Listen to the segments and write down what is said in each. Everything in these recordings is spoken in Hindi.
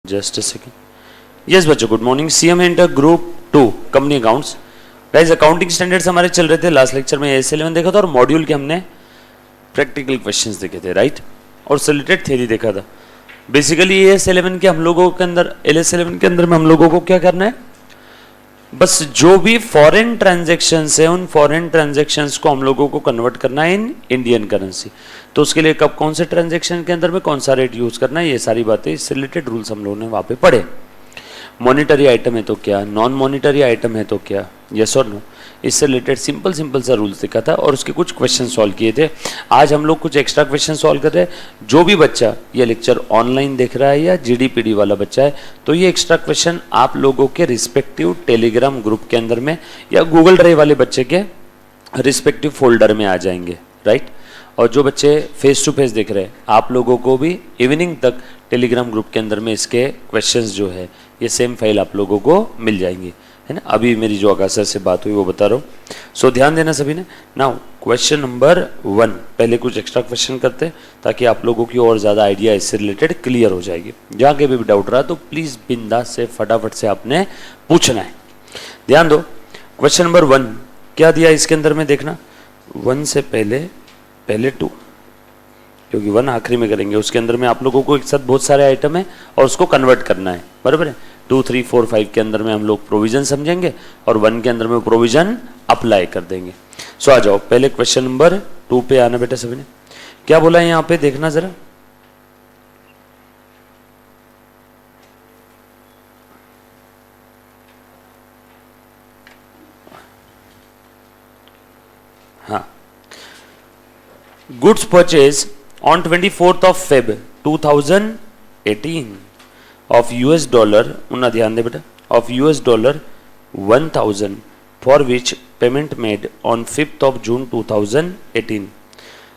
Just a second. यस बच्चों, good morning. CM inter group 2 company accounts. Guys accounting standards हमारे चल रहे थे। लास्ट लेक्चर में AS11 देखा था और मॉड्यूल के हमने प्रैक्टिकल क्वेश्चंस देखे थे, राइट, और रिलेटेड थ्योरी देखा था। बेसिकली AS11 के हम लोगों के अंदर LS11 के अंदर में हम लोगों को क्या करना है, बस जो भी फॉरेन ट्रांजैक्शंस है उन फॉरेन ट्रांजैक्शंस को हम लोगों को कन्वर्ट करना है इन इंडियन करेंसी। तो उसके लिए कब कौन से ट्रांजैक्शन के अंदर में कौन सा रेट यूज करना है, ये सारी बातें, इससे रिलेटेड रूल्स हम लोगों ने वहां पे पढ़े। मॉनिटरी आइटम है तो क्या, नॉन मॉनिटरी आइटम है तो क्या, यस और नो, इससे रिलेटेड सिंपल सा रूल्स दिखा था और उसके कुछ क्वेश्चन सॉल्व किए थे। आज हम लोग कुछ एक्स्ट्रा क्वेश्चन सॉल्व कर रहे हैं। जो भी बच्चा ये लेक्चर ऑनलाइन देख रहा है या GDPD वाला बच्चा है तो ये एक्स्ट्रा क्वेश्चन आप लोगों के रिस्पेक्टिव टेलीग्राम ग्रुप के अंदर में या गूगल ड्राइव वाले बच्चे के रिस्पेक्टिव फोल्डर में आ जाएंगे, राइट। और जो बच्चे फेस टू फेस देख रहे हैं आप लोगों को भी इवनिंग तक टेलीग्राम ग्रुप के अंदर में इसके क्वेश्चंस जो है ये सेम फाइल आप लोगों को मिल जाएंगी, है ना। अभी मेरी जो आकाश सर से बात हुई वो बता रहा हूँ, सो ध्यान देना सभी ने। नाउ क्वेश्चन नंबर 1, पहले कुछ एक्स्ट्रा क्वेश्चन करते हैं ताकि आप लोगों की और ज़्यादा आइडिया इससे रिलेटेड क्लियर हो जाएगी। जहाँ के भी डाउट रहा तो प्लीज़ बिंदास से फटाफट से आपने पूछना है। ध्यान दो, क्वेश्चन नंबर 1 क्या दिया इसके अंदर में, देखना 1 से पहले 2, क्योंकि 1 आखिरी में करेंगे। उसके अंदर में आप लोगों को एक साथ बहुत सारे आइटम है और उसको कन्वर्ट करना है, बराबर है। 2, 3, 4, 5 के अंदर में हम लोग प्रोविजन समझेंगे और 1 के अंदर में प्रोविजन अप्लाई कर देंगे। सो आ जाओ, पहले क्वेश्चन नंबर 2 पे आना बेटा सभी ने। क्या बोला है यहाँ पे, देखना जरा। हाँ, goods purchase on 24th of Feb 2018 of US dollar, उन्ना ध्यान दे बेटा, of US dollar 1000 for which payment made on 5th of June 2018।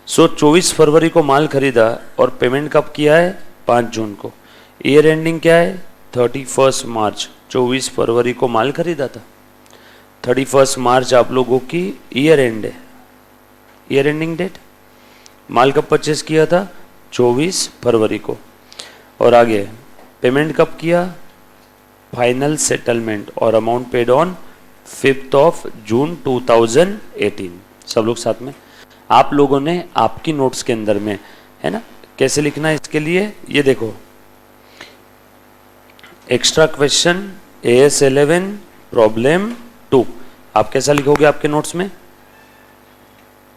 सो 24 फरवरी को माल खरीदा और पेमेंट कब किया है, 5 जून को। ईयर एंडिंग क्या है, 31 मार्च। 24 फरवरी को माल खरीदा था, 31 मार्च आप लोगों की ईयर एंड है, ईयर एंडिंग डेट। माल कब परचेस किया था, 24 फरवरी को। और आगे पेमेंट कब किया, फाइनल सेटलमेंट और amount paid on 5th of June 2018। सब लोग साथ में, आप लोगों ने आपकी नोट्स के अंदर में, है ना, कैसे लिखना है इसके लिए, ये देखो एक्स्ट्रा क्वेश्चन AS11 प्रॉब्लम 2, आप कैसा लिखोगे आपके नोट्स में,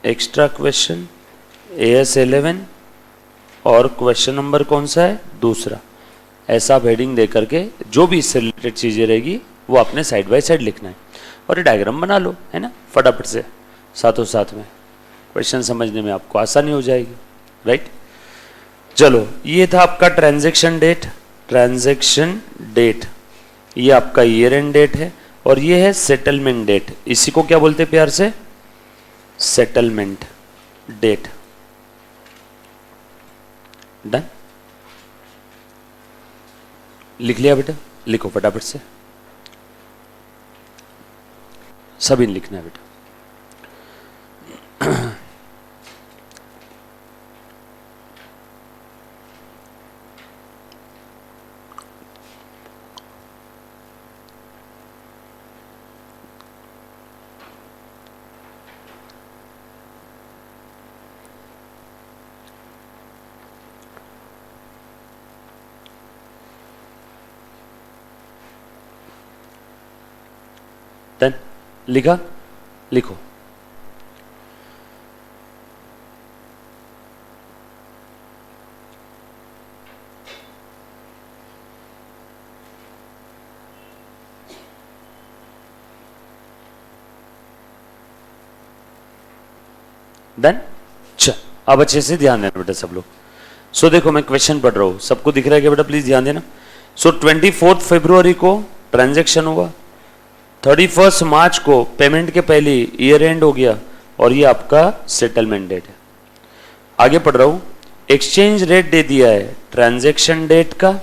एक्स्ट्रा क्वेश्चन AS11 और क्वेश्चन नंबर कौन सा है, दूसरा। ऐसा हेडिंग दे करके जो भी इससे रिलेटेड चीज़ें रहेगी वो आपने साइड बाय साइड लिखना है और ये डायग्राम बना लो, है ना, फटाफट से, साथों साथ में क्वेश्चन समझने में आपको आसानी हो जाएगी, राइट। चलो, ये था आपका ट्रांजैक्शन डेट, ये आपका ईयर एंड डेट है और ये है सेटलमेंट डेट। इसी को क्या बोलते हैं प्यार से, सेटलमेंट डेट। डन, लिख लिया बेटा, लिखो फटाफट से, सभी ने लिखना है बेटा। डन, लिखा, लिखो। डन, चल अब अच्छे से ध्यान देना बेटा सब लोग। सो देखो मैं क्वेश्चन पढ़ रहा हूं, सबको दिख रहा है क्या बेटा, प्लीज ध्यान देना। सो 24 फरवरी को ट्रांजैक्शन हुआ, 31 मार्च को पेमेंट के पहले ईयर एंड हो गया और ये आपका सेटलमेंट डेट है। आगे पढ़ रहा हूं, एक्सचेंज रेट दे दिया है ट्रांजैक्शन डेट का,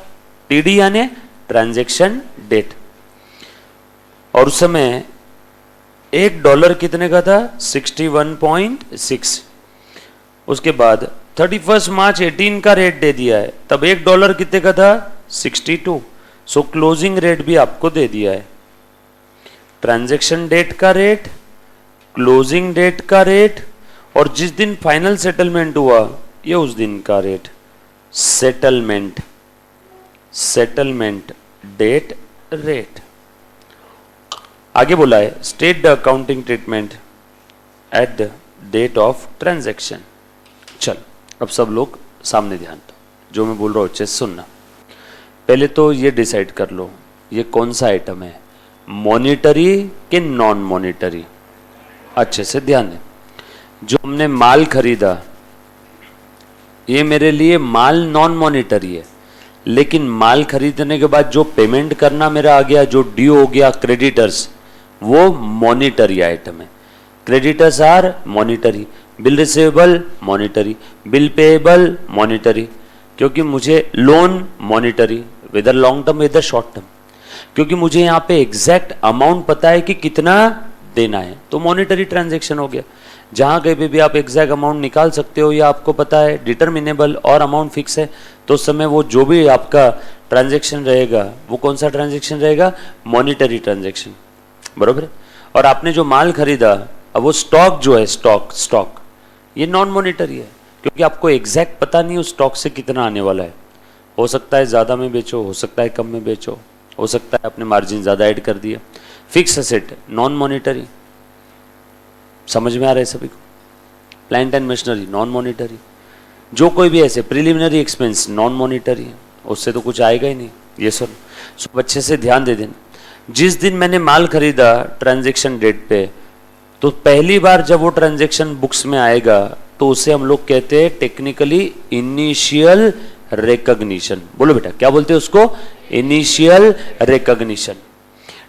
TD यानी ट्रांजैक्शन डेट, और उस समय $1 कितने का था, 61.6। उसके बाद 31 मार्च 18 का रेट दे दिया है, तब $1 कितने का था, 62। सो क्लोजिंग रेट भी आपको दे दिया है, ट्रांजैक्शन डेट का रेट, क्लोजिंग डेट का रेट, और जिस दिन फाइनल सेटलमेंट हुआ ये उस दिन का रेट, सेटलमेंट डेट रेट। आगे बोला है state the accounting treatment at the date of transaction. चल अब सब लोग सामने ध्यान दो, जो मैं बोल रहा हूँ अच्छे से सुनना। पहले तो ये डिसाइड कर लो ये कौन सा आइटम है, मॉनिटरी कि नॉन मॉनिटरी। अच्छे से ध्यान दें, जो हमने माल खरीदा ये मेरे लिए माल नॉन मॉनिटरी है, लेकिन माल खरीदने के बाद जो पेमेंट करना मेरा आ गया, जो ड्यू हो गया क्रेडिटर्स, वो मॉनिटरी आइटम है। Creditors are monetary, bill receivable monetary, bill payable monetary, क्योंकि मुझे loan monetary whether long term whether short term, क्योंकि मुझे यहाँ पे एग्जैक्ट अमाउंट पता है कि कितना देना है, तो मॉनिटरी ट्रांजैक्शन हो गया। जहाँ कहीं पे भी आप एग्जैक्ट अमाउंट निकाल सकते हो या आपको पता है डिटर्मिनेबल और अमाउंट फिक्स है, तो उस समय वो जो भी आपका ट्रांजैक्शन रहेगा वो कौन सा ट्रांजैक्शन रहेगा, मॉनिटरी ट्रांजैक्शन, बरोबर है। और आपने जो माल खरीदा, अब वो स्टॉक जो है, स्टॉक ये नॉन मॉनिटरी है, क्योंकि आपको एग्जैक्ट पता नहीं उस स्टॉक से कितना आने वाला है। हो सकता है ज़्यादा में बेचो, हो सकता है कम में बेचो, हो सकता है आपने मार्जिन ज़्यादा ऐड कर दिया। फिक्स एसेट नॉन मॉनिटरी, समझ में आ रहा है सभी को। Plant and machinery non monetary, जो कोई भी ऐसे प्रिलिमिनरी एक्सपेंस नॉन मॉनिटरी है, उससे तो कुछ आएगा ही नहीं। ये सब अच्छे से ध्यान दे देना। जिस दिन मैंने माल खरीदा ट्रांजैक्शन डेट पे, तो पहली बार जब वो ट्रांजैक्शन बुक्स में आएगा तो उसे हम लोग कहते हैं टेक्निकली इनिशियल रिकॉग्निशन। बोलो बेटा क्या बोलते हैं उसको, इनिशियल रिकॉग्निशन।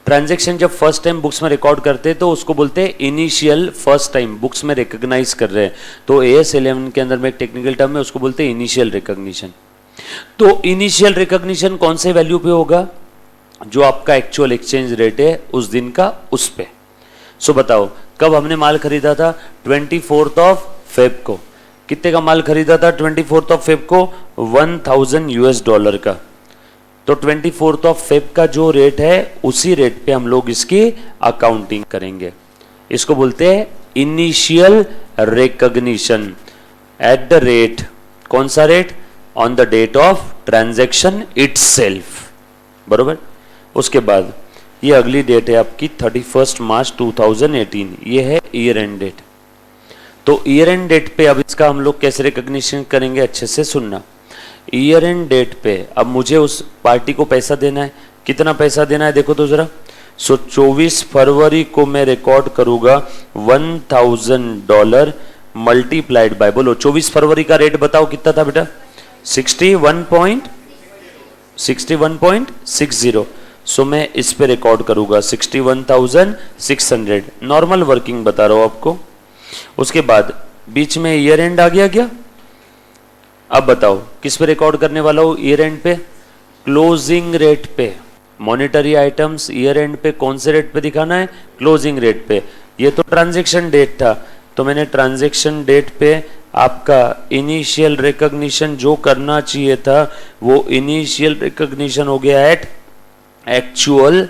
ट्रांजैक्शन जब फर्स्ट टाइम बुक्स में रिकॉर्ड करते हैं तो उसको बोलते हैं इनिशियल, फर्स्ट टाइम बुक्स में रिकॉग्नाइज कर रहे हैं, तो AS 11 के अंदर में एक टेक्निकल टर्म है, उसको बोलते हैं इनिशियल रिकॉग्निशन। तो इनिशियल रिकॉग्निशन कौन से वैल्यू पे होगा, जो आपका एक्चुअल एक्सचेंज रेट है उस दिन का, उस पे। सो बताओ कब हमने माल खरीदा था, 24 ऑफ फेब को। कितने का माल खरीदा था 24 ऑफ फेब को, $1000 का। तो 24 ऑफ फेब का जो रेट है उसी रेट पे हम लोग इसकी अकाउंटिंग करेंगे। इसको बोलते हैं initial recognition at the rate, कौन सा rate, on the date of transaction itself, बरोबर। उसके बाद ये अगली डेट है आपकी 31 मार्च 2018, ये है ईयर एंड डेट। तो ईयर एंड डेट पे अब इसका हम लोग कैसे रिकॉग्निशन करेंगे, अच्छे से सुनना। ईयर एंड डेट पे अब मुझे उस पार्टी को पैसा देना है, कितना पैसा देना है देखो तो जरा। सो 24 फरवरी को मैं रिकॉर्ड करूंगा $1000 मल्टीप्लाइड बाय, बोलो 24 फरवरी का रेट बताओ कितना था बेटा, 61.60। सो मैं इस पे रिकॉर्ड करूंगा 61,600, नॉर्मल वर्किंग बता रहा हूं आपको। उसके बाद बीच में ईयर एंड आ गया क्या, अब बताओ किस पे रिकॉर्ड करने वाला हूं, ईयर एंड पे, क्लोजिंग रेट पे। मॉनिटरी आइटम्स ईयर एंड पे कौन से रेट पे दिखाना है, क्लोजिंग रेट पे। ये तो ट्रांजैक्शन डेट था, तो मैंने ट्रांजैक्शन डेट पे आपका इनिशियल रिकॉग्निशन जो करना चाहिए था वो इनिशियल रिकॉग्निशन हो गया एट एक्चुअल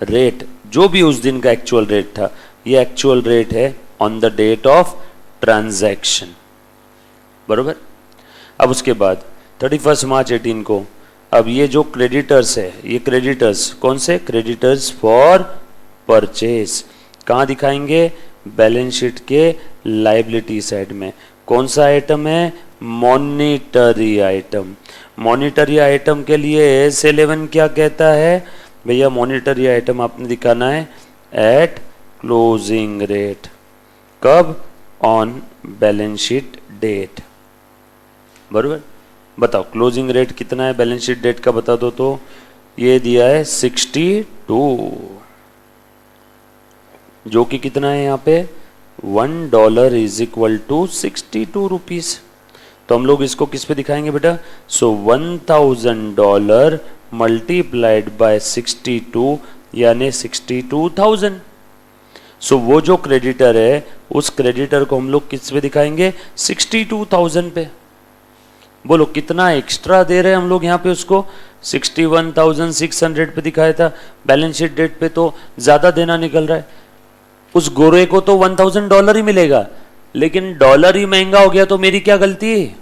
रेट, जो भी उस दिन का एक्चुअल रेट था, ये एक्चुअल रेट है on the date of transaction, बरोबर। अब उसके बाद 31 मार्च 18 को, अब ये जो क्रेडिटर्स है, ये क्रेडिटर्स कौन से, क्रेडिटर्स फॉर परचेज, कहाँ दिखाएंगे, बैलेंस शीट के लायबिलिटी साइड में। कौन सा आइटम है, मॉनिटरी आइटम। मॉनिटरी आइटम के लिए AS 11 क्या कहता है भैया, मॉनिटरी आइटम आपने दिखाना है एट क्लोजिंग रेट, कब, ऑन बैलेंस शीट डेट, बरोबर। बताओ क्लोजिंग रेट कितना है बैलेंस शीट डेट का, बता दो। तो ये दिया है 62, जो कि कितना है यहाँ पे, $1 इज इक्वल टू 62 रुपीज। तो हम लोग इसको किस पे दिखाएंगे बेटा, सो $1000 मल्टीप्लाइड बाय 62 यानी 62,000। सो वो जो क्रेडिटर है उस क्रेडिटर को हम लोग किस पे दिखाएंगे, 62,000 पे। बोलो कितना एक्स्ट्रा दे रहे हैं हम लोग यहाँ पे उसको, 61,600 पे दिखाया था, बैलेंस शीट डेट पे तो ज्यादा देना निकल रहा है। उस गोरे को तो $1,000 ही मिलेगा, लेकिन डॉलर ही महंगा हो गया तो मेरी क्या गलती है?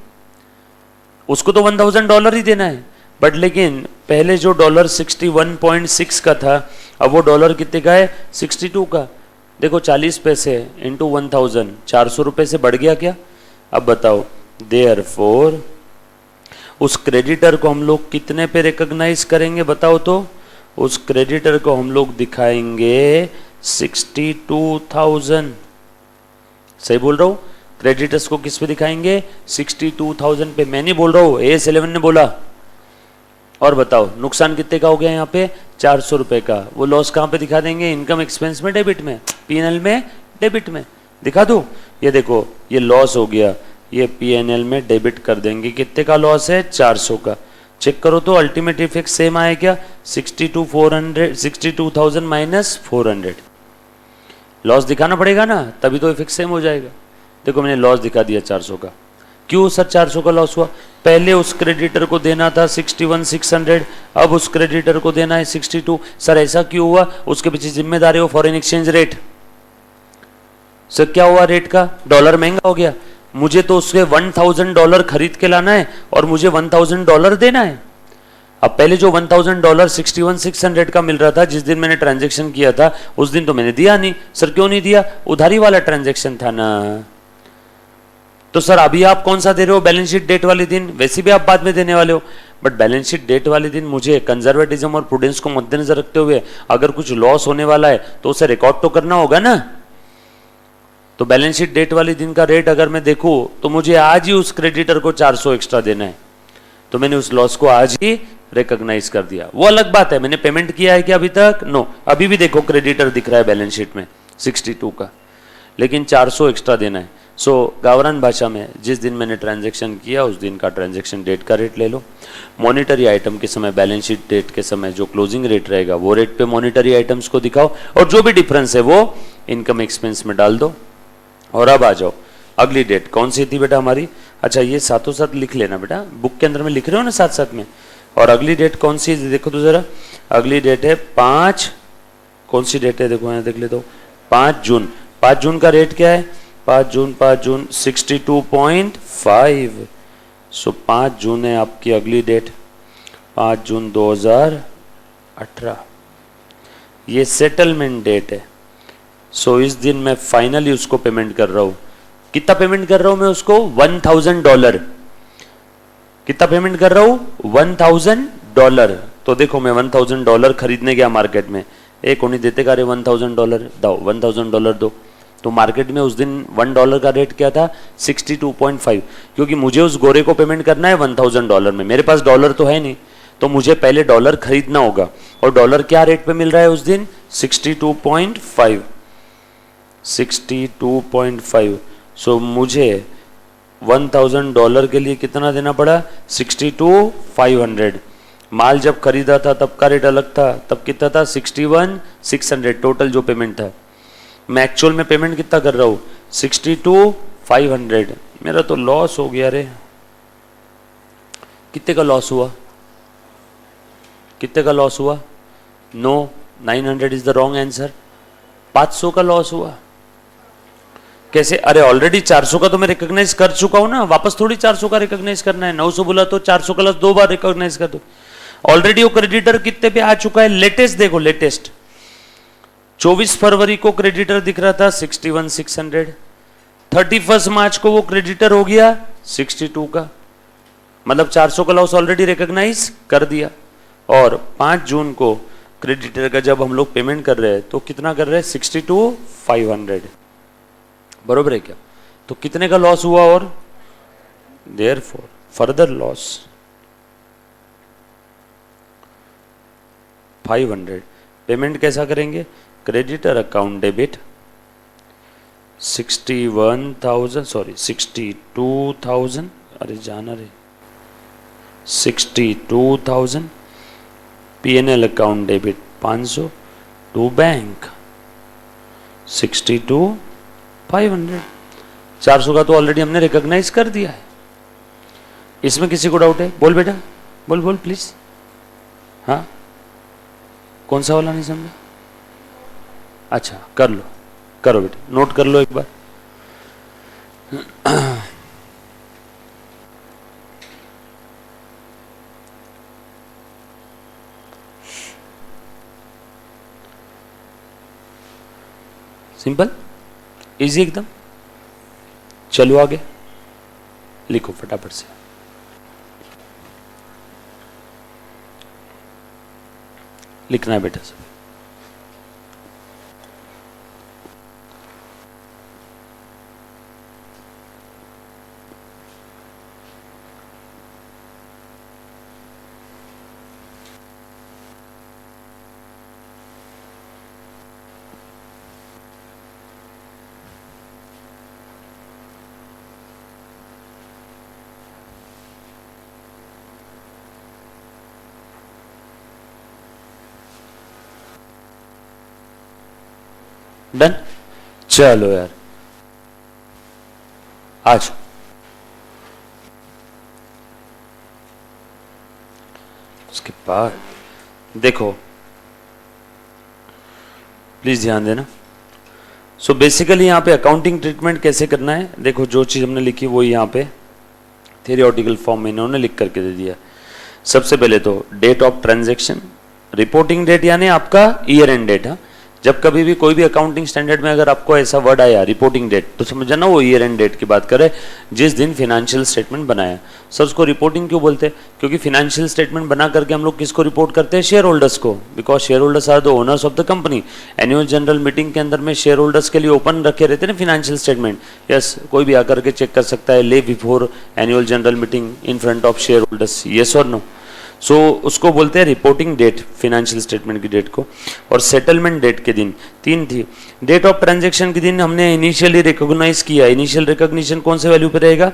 उसको तो $1,000 ही देना है, बट लेकिन पहले जो डॉलर 61.6 का था, अब वो डॉलर कितने का है? 62 का। देखो 40 पैसे इंटू 1000, 400 रुपए से बढ़ गया क्या? अब बताओ, देयरफॉर उस क्रेडिटर को हम लोग कितने पे रिकॉग्नाइज करेंगे बताओ तो? उस क्रेडिटर को हम लोग दिखाएंगे 62,000। सही बोल रहा हूं? क्रेडिटर्स को किस पे दिखाएंगे? 62,000 पे। मैं नहीं बोल रहा हूं, AS11 ने बोला। और बताओ नुकसान कितने का हो गया यहाँ पे? 400 रुपए का। वो लॉस कहाँ पे दिखा देंगे? इनकम एक्सपेंस में, डेबिट में, P&L में, डेबिट में दिखा दो। ये देखो ये लॉस हो गया, ये P&L में डेबिट कर देंगे। कितने का लॉस है? 400 का। चेक करो तो अल्टीमेट इफेक्ट सेम आए क्या? 62,000 माइनस 400। लॉस दिखाना पड़ेगा ना, तभी तो इफेक्ट सेम हो जाएगा। देखो मैंने लॉस दिखा दिया 400 का। क्यों सर 400 का लॉस हुआ? पहले उस क्रेडिटर को देना था 61,600, अब उस क्रेडिटर को देना है 62। सर ऐसा क्यों हुआ? उसके पीछे जिम्मेदारी हो फॉरेन एक्सचेंज रेट। सर क्या हुआ रेट का? डॉलर महंगा हो गया, मुझे तो उसके $1,000 खरीद के लाना है और मुझे $1,000 देना है। अब पहले जो $1,000 61,600 का मिल रहा था, जिस दिन मैंने ट्रांजेक्शन किया था उस दिन तो मैंने दिया नहीं। सर क्यों नहीं दिया? उधारी वाला ट्रांजेक्शन था ना। तो सर अभी आप कौन सा दे रहे हो? बैलेंस शीट डेट वाले दिन। वैसे भी आप बाद में देने वाले हो, बट बैलेंस शीट डेट वाले दिन मुझे कंजर्वेटिज्म और प्रूडेंस को मद्देनजर रखते हुए अगर कुछ लॉस होने वाला है तो उसे रिकॉर्ड तो करना होगा ना। तो बैलेंस शीट डेट वाले दिन का रेट अगर मैं देखूं तो मुझे आज ही उस क्रेडिटर को 400 एक्स्ट्रा देना है, तो मैंने उस लॉस को आज ही रिकॉग्नाइज कर दिया। वो अलग बात है, मैंने पेमेंट किया है कि अभी तक? नो। अभी भी देखो क्रेडिटर दिख रहा है बैलेंस शीट में 62 का, लेकिन 400 एक्स्ट्रा देना है। सो गावरान भाषा में जिस दिन मैंने ट्रांजैक्शन किया उस दिन का ट्रांजैक्शन डेट का रेट ले लो। मॉनिटरी आइटम के समय, बैलेंस शीट डेट के समय जो क्लोजिंग रेट रहेगा वो रेट पे मॉनिटरी आइटम्स को दिखाओ, और जो भी डिफरेंस है वो इनकम एक्सपेंस में डाल दो। और अब आ जाओ अगली डेट कौन सी थी बेटा हमारी? अच्छा ये साथों साथ लिख लेना बेटा, बुक के अंदर में लिख रहे हो ना साथ साथ में। और अगली डेट कौन सी है देखो तो जरा। अगली डेट है 5, कौन सी डेट है देखो यहाँ देख ले तो, 5 जून। 5 जून का रेट क्या है? 5 जून 62.5। सो 5 जून है आपकी अगली डेट, 5 जून 2018। ये सेटलमेंट डेट है। सो इस दिन मैं फाइनली उसको पेमेंट कर रहा हूं। कितना पेमेंट कर रहा हूं मैं उसको? $1,000। कितना पेमेंट कर रहा हूं? $1,000। तो देखो मैं $1,000 खरीदने गया मार्केट में, एक कोई देते का रे $1,000 दो, $1,000 दो। तो मार्केट में उस दिन $1 का रेट क्या था? 62.5। क्योंकि मुझे उस गोरे को पेमेंट करना है $1,000 में, मेरे पास डॉलर तो है नहीं, तो मुझे पहले डॉलर खरीदना होगा। और डॉलर क्या रेट पे मिल रहा है उस दिन? 62.5। 62.5। सो मुझे $1,000 के लिए कितना देना पड़ा? 62,500। माल जब खरीदा था तब का रेट अलग था, तब कितना था? 61,600 टोटल जो पेमेंट था। मैं एक्चुअल में पेमेंट कितना कर रहा हूं? 62,500। मेरा तो लॉस हो गया रे। कितने का लॉस हुआ? कितने का लॉस हुआ? No, 900 is the wrong answer. 500 का लॉस हुआ। कैसे? अरे ऑलरेडी 400 का तो मैं रिकॉग्नाइज कर चुका हूं ना, वापस थोड़ी 400 का रिकॉग्नाइज करना है। 900 बोला तो 400 का लॉस 2 बार रिकॉग्नाइज कर दो। ऑलरेडी वो क्रेडिटर कितने पे आ चुका है? लेटेस्ट देखो, लेटेस्ट 24 फरवरी को क्रेडिटर दिख रहा था 61,600। 31 मार्च को वो क्रेडिटर हो गया 62 का, मतलब 400 का लॉस ऑलरेडी रिकॉग्नाइज कर दिया। और 5 जून को क्रेडिटर का जब हम लोग पेमेंट कर रहे हैं तो कितना कर रहे हैं? 62,500। बरोबर है क्या? तो कितने का लॉस हुआ? और देयरफॉर फर्दर लॉस 500। पेमेंट कैसा करेंगे? क्रेडिटर अकाउंट डेबिट 62,000, अरे जाना रे 62,000। P&L account debit 500 to bank 62,500। 400 का तो ऑलरेडी हमने रिकॉग्नाइज कर दिया है। इसमें किसी को डाउट है? बोल बेटा, बोल बोल प्लीज। हाँ, कौन सा वाला नहीं समझा? अच्छा, कर लो, करो बेटा, नोट कर लो एक बार। सिंपल, इजी एकदम। चलो आगे लिखो फटाफट से। लिखना है बेटा सब। डन, चलो यार आज उसके बाद देखो, प्लीज ध्यान देना। सो बेसिकली यहाँ पे अकाउंटिंग ट्रीटमेंट कैसे करना है, देखो जो चीज हमने लिखी वो यहाँ पे थ्योरेटिकल फॉर्म में इन्होंने लिख करके दे दिया। सबसे पहले तो date of transaction, reporting date यानी आपका ईयर एंड डेट। हाँ, जब कभी भी कोई भी अकाउंटिंग स्टैंडर्ड में अगर आपको ऐसा वर्ड आया रिपोर्टिंग डेट, तो समझ जाना वो ईयर एंड डेट की बात करे, जिस दिन फाइनेंशियल स्टेटमेंट बनाया। सर उसको रिपोर्टिंग क्यों बोलते हैं? क्योंकि फाइनेंशियल स्टेटमेंट बना करके हम लोग किसको रिपोर्ट करते हैं? शेयर होल्डर्स को, because share holders are the owners of the company. Annual general meeting के अंदर में शेयर होल्डर्स के लिए ओपन रखे रहते हैं ना फाइनेंशियल स्टेटमेंट। यस, कोई भी आकर के चेक कर सकता है ले before annual general meeting in front of share holders, yes और नो। सो उसको बोलते हैं रिपोर्टिंग डेट, फाइनेंशियल स्टेटमेंट की डेट को। और सेटलमेंट डेट के दिन 3 थी। डेट ऑफ ट्रांजैक्शन के दिन हमने इनिशियली रिकॉग्नाइज किया। इनिशियल रिकॉग्निशन कौन से वैल्यू पे रहेगा?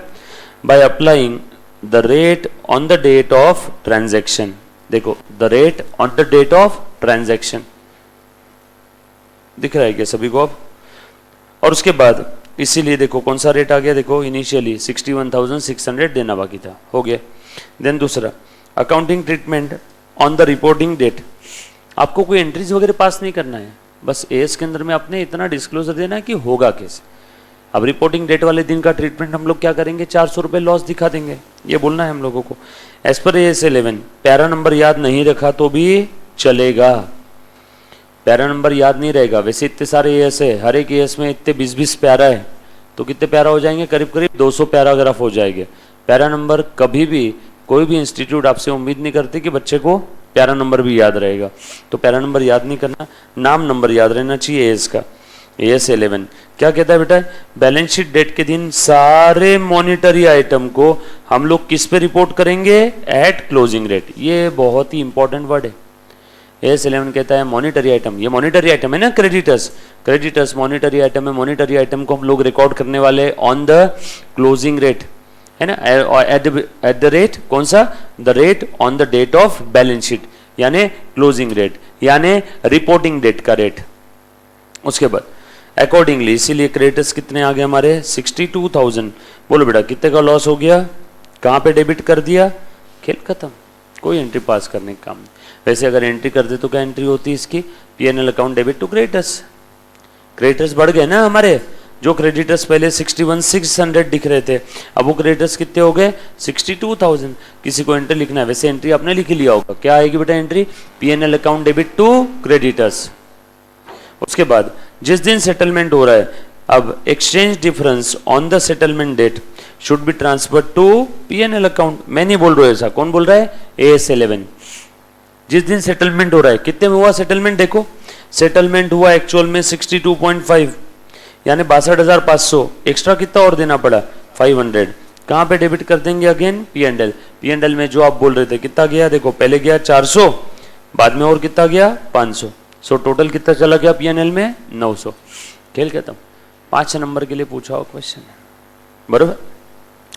By applying the rate on the date of transaction. देखो, the rate on the date of transaction दिख रहा है क्या सभी को अब? और उसके बाद इसीलिए देखो कौन सा रेट आ गया, देखो इनिशियली 61,600 देना बाकी था, हो गया। देन दूसरा accounting treatment on the reporting date. आपको कोई एंट्रीज वगैरह पास नहीं करना है, बस एएस के अंदर में आपने इतना डिस्क्लोजर देना है कि होगा कैसे। अब रिपोर्टिंग डेट वाले दिन का ट्रीटमेंट हम लोग क्या करेंगे? 400 रुपये लॉस दिखा देंगे, ये बोलना है हम लोगों को। As per as 11 para number याद नहीं रखा तो भी चलेगा, पैरा नंबर याद नहीं रहेगा। वैसे इतने सारे एएस है, हर एक एएस में इतने 20-20 पैरा है, तो कितने पैरा हो जाएंगे? करीब करीब 200 पैराग्राफ हो जाएंगे। पैरा नंबर कभी भी कोई भी इंस्टीट्यूट आपसे उम्मीद नहीं करती कि बच्चे को पैरा नंबर भी याद रहेगा, तो पैरा नंबर याद नहीं करना, नाम नंबर याद रहना चाहिए एएस का। एएस 11 क्या कहता है बेटा? बैलेंस शीट डेट के दिन सारे मॉनिटरी आइटम को हम लोग किस पे रिपोर्ट करेंगे? At closing rate. ये बहुत ही इंपॉर्टेंट वर्ड है। एएस 11 कहता है मॉनिटरी आइटम, ये मॉनिटरी आइटम है ना, क्रेडिटर्स, क्रेडिटर्स मॉनिटरी आइटम है। मॉनिटरी आइटम को हम लोग रिकॉर्ड करने वाले ऑन द क्लोजिंग रेट, है ना, एट द रेट, कौन सा? The rate on the date of balance sheet, यानी क्लोजिंग रेट, यानी रिपोर्टिंग डेट का रेट। उसके बाद अकॉर्डिंगली, इसीलिए क्रेडिटर्स कितने आ गए हमारे? 62,000। बोलो बेटा कितने का लॉस हो गया? कहाँ पे डेबिट कर दिया? खेल खत्म, कोई एंट्री पास करने का काम नहीं। वैसे अगर एंट्री कर दे तो क्या एंट्री होती है इसकी? PNL account debit to creditors. Creditors बढ़ गए ना हमारे, जो क्रेडिटर्स पहले 61,600 दिख रहे थे, अब वो क्रेडिटर्स कितने हो गए? 62,000। किसी को एंट्री लिखना है, वैसे एंट्री आपने लिख लिया होगा, क्या आएगी बेटा entry? PNL account debit to creditors. उसके बाद जिस दिन सेटलमेंट हो रहा है, अब exchange difference on the settlement date should be transfer to PNL account. मैं नहीं बोल रहा हूं ऐसा, कौन बोल रहा है? एएस 11। जिस दिन सेटलमेंट हो रहा है, कितने में हुआ सेटलमेंट? देखो सेटलमेंट हुआ एक्चुअल में 62.5, यानी 62,500। एक्स्ट्रा कितना और देना पड़ा? 500। कहाँ पे डेबिट कर देंगे? Again PNL. पीएनएल में जो आप बोल रहे थे कितना गया? देखो पहले गया 400, बाद में और कितना गया? 500। सो टोटल कितना चला गया पीएनएल में? 900। खेल खत्म। 5 नंबर के लिए पूछा हुआ क्वेश्चन है, बरोबर।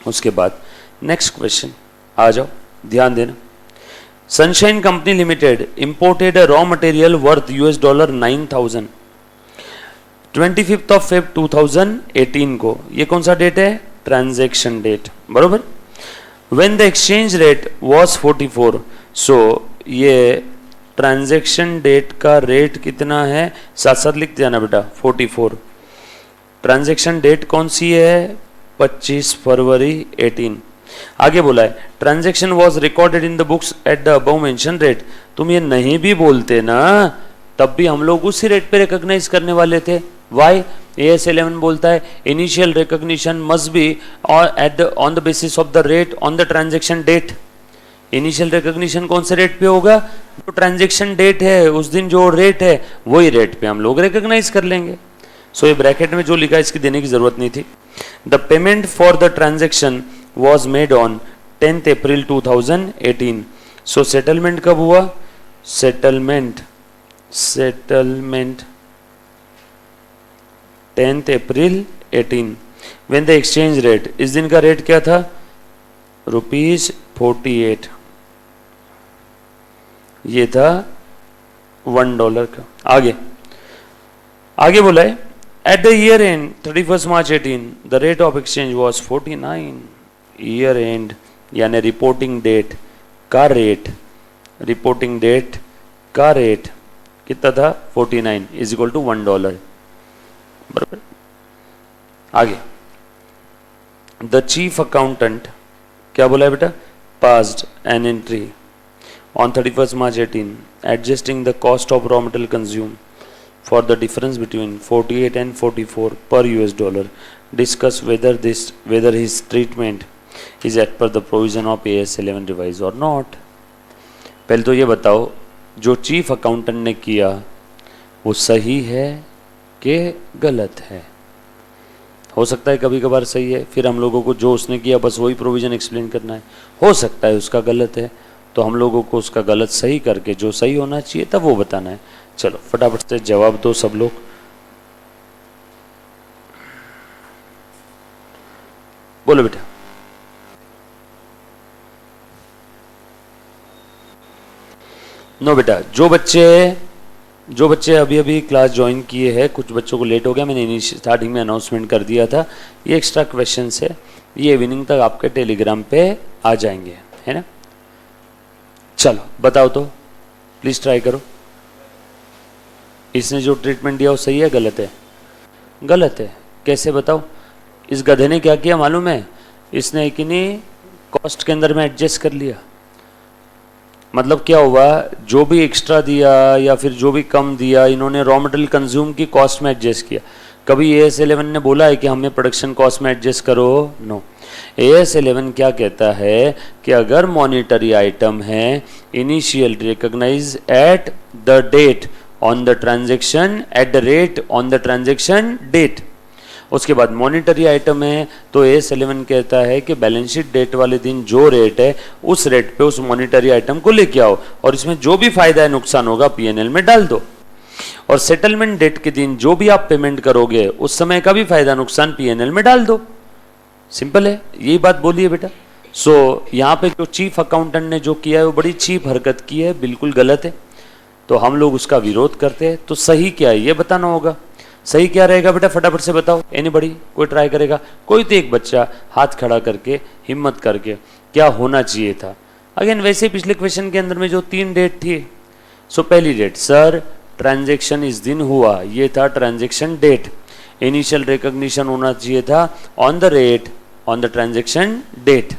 उसके बाद नेक्स्ट क्वेश्चन आ जाओ, ध्यान देना। Sunshine company limited imported raw material worth $9,000 25 of Feb 2018 को। ये कौन सा डेट है? ट्रांजैक्शन डेट, बरोबर। When the exchange rate was 44, सो ये ट्रांजैक्शन डेट का रेट कितना है, साथ साथ लिख देना बेटा 44। ट्रांजैक्शन डेट कौन सी है, 25 फरवरी 18। आगे बोला है transaction was recorded in the books at the above mention rate. तुम ये नहीं भी बोलते ना तब भी हम लोग उसी रेट पे रिकॉग्नाइज करने वाले थे। वाई, AS11 बोलता है initial recognition must be at on the basis of the rate on the transaction date. Initial recognition कौन से रेट पे होगा, जो ट्रांजैक्शन डेट है उस दिन जो रेट है वही रेट पे हम लोग रिकॉग्नाइज कर लेंगे। सो ये ब्रैकेट में जो लिखा है इसकी देने की जरूरत नहीं थी। The payment for the transaction was made on 10th April 2018. So settlement कब हुआ, settlement 10th April 18। when the exchange rate, इस दिन का रेट क्या था, ₹48, ये था $1 का। आगे बोला है at the year end 31st March 18 the rate of exchange was 49। Year and यानी रिपोर्टिंग डेट का रेट कितना था, 49 इज इक्वल टू $1। बराबर। आगे द चीफ अकाउंटेंट क्या बोला है बेटा, passed an entry on 31st March 18 adjusting the cost of raw material consume for the difference between 48 and 44 पर $, discuss whether his treatment is as per the provision of AS11 revised or not। पहले तो ये बताओ जो चीफ अकाउंटेंट ने किया वो सही है कि गलत है। हो सकता है कभी कभार सही है, फिर हम लोगों को जो उसने किया बस वही प्रोविजन एक्सप्लेन करना है। हो सकता है उसका गलत है, तो हम लोगों को उसका गलत सही करके जो सही होना चाहिए तब वो बताना है। चलो फटाफट से जवाब दो सब लोग। बोलो बेटा। नो बेटा, जो बच्चे अभी अभी क्लास ज्वाइन किए हैं, कुछ बच्चों को लेट हो गया, मैंने स्टार्टिंग में अनाउंसमेंट कर दिया था, ये एक्स्ट्रा क्वेश्चन है, ये इवनिंग तक आपके टेलीग्राम पे आ जाएंगे, है ना। चलो बताओ तो, प्लीज ट्राई करो। इसने जो ट्रीटमेंट दिया वो सही है गलत है, गलत है। कैसे बताओ। इस गधे ने क्या किया मालूम है, इसने कि नहीं कॉस्ट के अंदर में एडजस्ट कर लिया। मतलब क्या हुआ, जो भी एक्स्ट्रा दिया या फिर जो भी कम दिया इन्होंने रॉ मटेरियल कंज्यूम की कॉस्ट में एडजस्ट किया। कभी AS11 ने बोला है कि हमें प्रोडक्शन कॉस्ट में एडजस्ट करो, नो। AS11 क्या कहता है कि अगर मॉनिटरी आइटम है initial recognize at the date on the transaction at the rate on the transaction date, उसके बाद मॉनिटरी आइटम है तो AS11 कहता है कि बैलेंस शीट डेट वाले दिन जो रेट है उस रेट पे उस मॉनिटरी आइटम को लेके आओ और इसमें जो भी फायदा है नुकसान होगा P&L में डाल दो। और सेटलमेंट डेट के दिन जो भी आप पेमेंट करोगे उस समय का भी फायदा नुकसान P&L में डाल दो। सिंपल है, यही बात बोलिए बेटा। सो यहाँ पे जो चीफ अकाउंटेंट ने जो किया है वो बड़ी चीप हरकत की है, बिल्कुल गलत है। तो हम लोग उसका विरोध करते हैं। तो सही क्या है ये बताना होगा। सही क्या रहेगा बेटा, फटाफट से बताओ। एनीबॉडी, कोई ट्राई करेगा? कोई तो एक बच्चा हाथ खड़ा करके हिम्मत करके क्या होना चाहिए था। अगेन वैसे पिछले क्वेश्चन के अंदर में जो 3 डेट थी, सो पहली डेट सर ट्रांजैक्शन इस दिन हुआ, ये था ट्रांजैक्शन डेट। इनिशियल रिकॉग्निशन होना चाहिए था on the rate on the transaction date,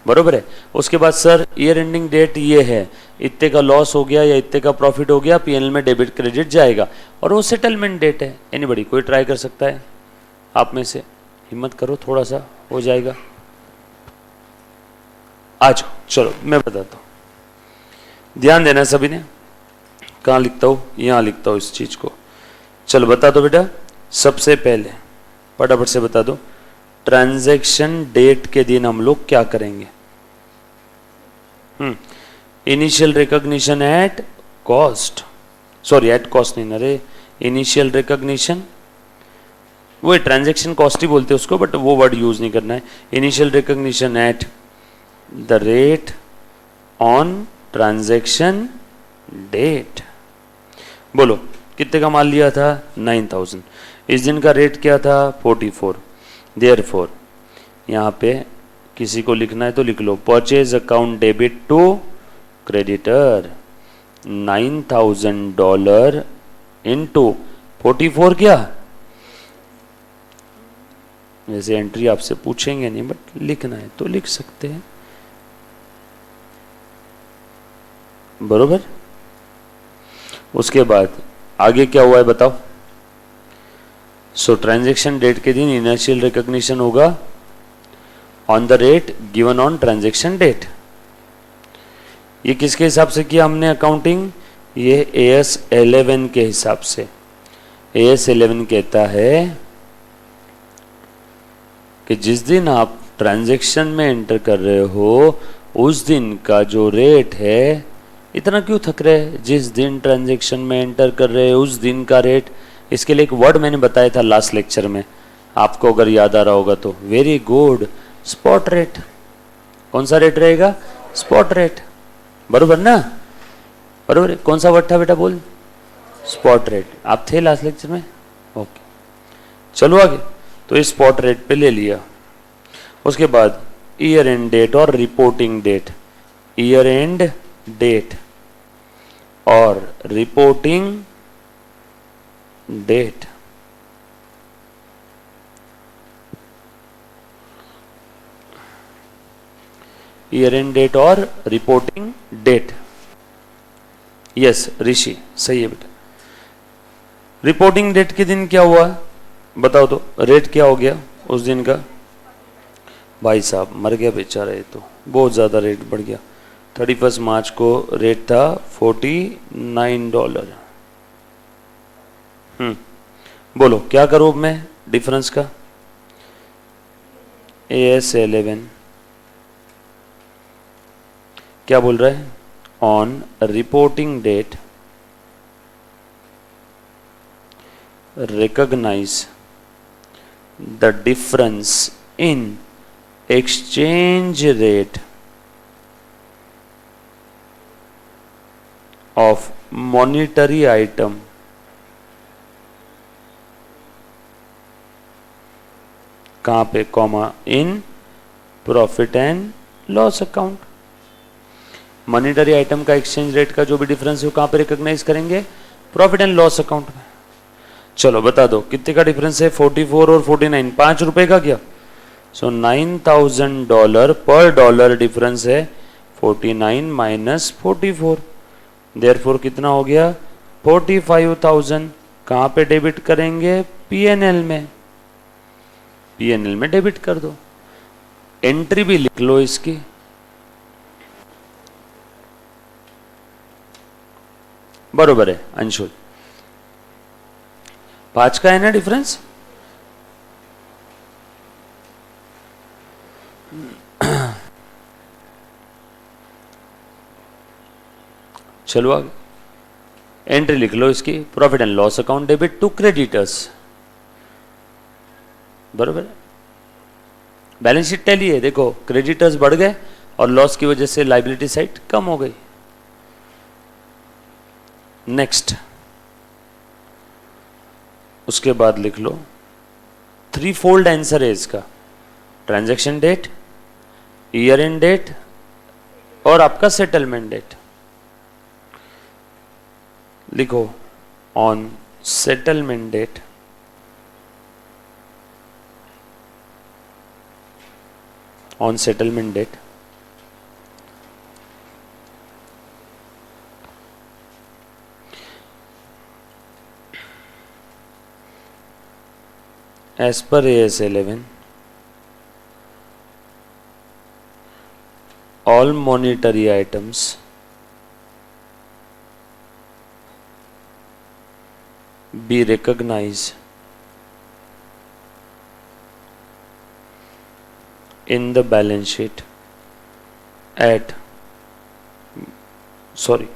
बरोबर है। उसके बाद सर ईयर एंडिंग डेट ये है, इतने का लॉस हो गया या इतने का प्रॉफिट हो गया P&L में डेबिट क्रेडिट जाएगा, और वो सेटलमेंट डेट है। एनीबॉडी, कोई ट्राई कर सकता है आप में से? हिम्मत करो, थोड़ा सा हो जाएगा। आ जाओ, चलो मैं बताता हूं, ध्यान देना सभी ने। कहाँ लिखता हूं? यहां लिखता हूं इस चीज को। चलो बता दो बेटा, सबसे पहले फटाफट से बता दो, ट्रांजैक्शन डेट के दिन हम लोग क्या करेंगे? Initial recognition at cost, sorry at cost नहीं, अरे इनिशियल रिकॉग्निशन, वो ट्रांजैक्शन कॉस्ट ही बोलते हैं उसको, बट वो वर्ड यूज नहीं करना है। Initial recognition at the rate on transaction date. बोलो कितने का माल लिया था? 9000। इस दिन का रेट क्या था? 44। देयरफॉर यहाँ पे किसी को लिखना है तो लिख लो, purchase account debit to creditor $9,000 into 44 क्या, वैसे एंट्री आपसे पूछेंगे नहीं बट लिखना है तो लिख सकते हैं, बरोबर। उसके बाद आगे क्या हुआ है बताओ। सो ट्रांजैक्शन डेट के दिन इनिशियल रिकॉग्निशन होगा on the rate given on transaction date. ये किसके हिसाब से किया हमने अकाउंटिंग, ये AS 11 के हिसाब से। AS 11 कहता है कि जिस दिन आप ट्रांजैक्शन में एंटर कर रहे हो उस दिन का जो रेट है, इतना क्यों थक रहे, जिस दिन ट्रांजैक्शन में एंटर कर रहे हो उस दिन का रेट। इसके लिए एक वर्ड मैंने बताया था लास्ट लेक्चर में, आपको अगर याद आ रहा होगा तो। Very good, spot rate. कौन सा रेट रहेगा, स्पॉट रेट, बरोबर ना, बरोबर। कौन सा वर्ड था बेटा बोल, स्पॉट रेट। आप थे लास्ट लेक्चर में, ओके। चलो आगे, तो इस स्पॉट रेट पे ले लिया। उसके बाद ईयर एंड डेट और reporting date, year end date और reporting date. Year end date और रिपोर्टिंग डेट, यस ऋषि सही है बेटा। रिपोर्टिंग डेट के दिन क्या हुआ बताओ तो, रेट क्या हो गया उस दिन का। भाई साहब मर गया बेचारा, ये तो बहुत ज़्यादा रेट बढ़ गया। 31 मार्च को रेट था $49। बोलो क्या करूँ अब मैं डिफरेंस का। AS 11 क्या बोल रहा है, on reporting date recognize the difference in exchange rate of monetary item कहाँ पे, comma, in profit and loss account. Monetary item का एक्सचेंज रेट का जो भी डिफरेंस है वो कहाँ पे रिकॉग्नाइज करेंगे, प्रॉफिट एंड लॉस अकाउंट में। चलो बता दो कितने का डिफरेंस है, 44 और 49, 5 रुपए का क्या। सो $9,000 पर डॉलर डिफरेंस है, 49 माइनस 44, देयरफॉर कितना हो गया 45,000। कहाँ पे डेबिट करेंगे, PNL में, PNL में डेबिट कर दो। एंट्री भी लिख लो इसकी, बरोबर है अंशुल। 5 का है ना डिफरेंस। चलो आगे, एंट्री लिख लो इसकी, profit and loss account debit to creditors, बरोबर है। बैलेंस शीट टैली है, देखो क्रेडिटर्स बढ़ गए और लॉस की वजह से लाइबिलिटी साइड कम हो गई। नेक्स्ट, उसके बाद लिख लो 3-fold आंसर है इसका, transaction date, year end date और आपका सेटलमेंट डेट। लिखो on settlement date on settlement date as per AS 11 all monetary items be recognized in the balance sheet at, sorry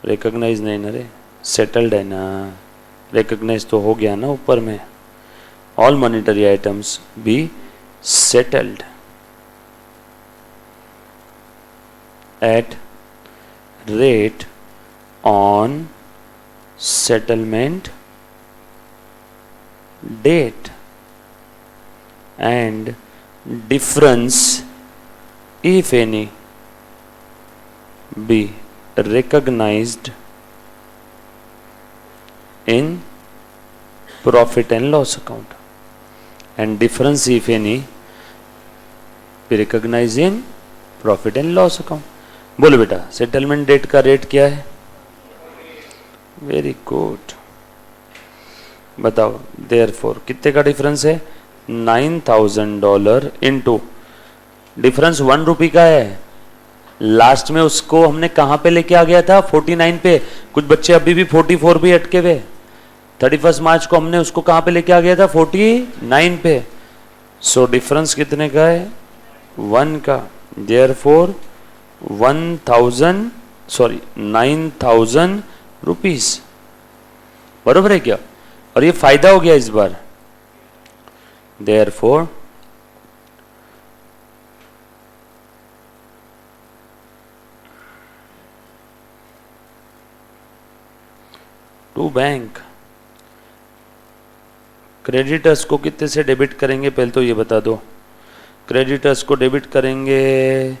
recognize नहीं ना रे, settled है ना, recognize तो हो गया ना ऊपर में। all monetary items be settled at rate on settlement date and difference if any be recognized in profit and loss account and difference if any be recognized in profit and loss account. बोलो बेटा सेटलमेंट डेट का रेट क्या है? वेरी गुड, बताओ देयरफॉर कितने का डिफरेंस है? $9,000 इनटू डिफरेंस 1 रुपये का है। लास्ट में उसको हमने कहां पे लेके आ गया था? 49 पे। कुछ बच्चे अभी भी 44 भी अटके हुए। 31 मार्च को हमने उसको कहां पे लेके आ गया था? 49 पे। सो डिफरेंस कितने का है? 1 का। Therefore 9,000 rupees. बरोबर है क्या? और ये फायदा हो गया इस बार। देयरफॉर टू बैंक क्रेडिटर्स को कितने से डेबिट करेंगे? पहले तो ये बता दो। क्रेडिटर्स को डेबिट करेंगे,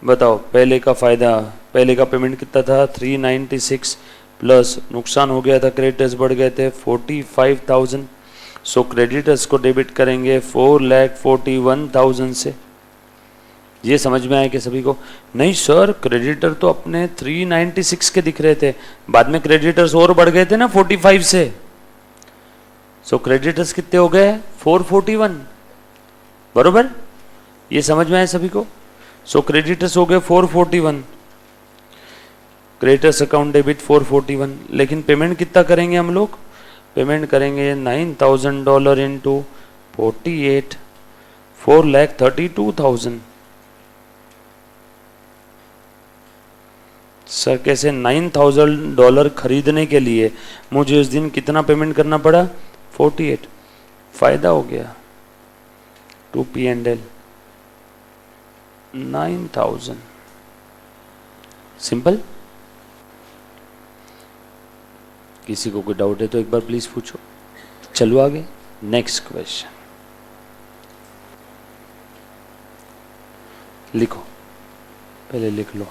बताओ पहले का फायदा, पहले का पेमेंट कितना था? 396 प्लस नुकसान हो गया था, क्रेडिटर्स बढ़ गए थे 45,000। सो क्रेडिटर्स को डेबिट करेंगे 4,41,000 से। ये समझ में आया कि सभी को? नहीं सर, क्रेडिटर तो अपने 396 के दिख रहे थे, बाद में क्रेडिटर्स और बढ़ गए थे ना 45 से। सो क्रेडिटर्स कितने हो गए? 441। बरोबर, ये समझ में आया सभी को? सो क्रेडिटर्स हो गए 441, क्रेडिटर्स अकाउंट डेबिट 441। लेकिन पेमेंट कितना करेंगे हम लोग? पेमेंट करेंगे $9,000 इंटू 48, 4,32,000। सर कैसे? $9,000 खरीदने के लिए मुझे उस दिन कितना पेमेंट करना पड़ा? 48। फायदा हो गया टू P&L 9,000। सिंपल। किसी को कोई डाउट है तो एक बार प्लीज पूछो। चलो आगे, नेक्स्ट क्वेश्चन लिखो, पहले लिख लो।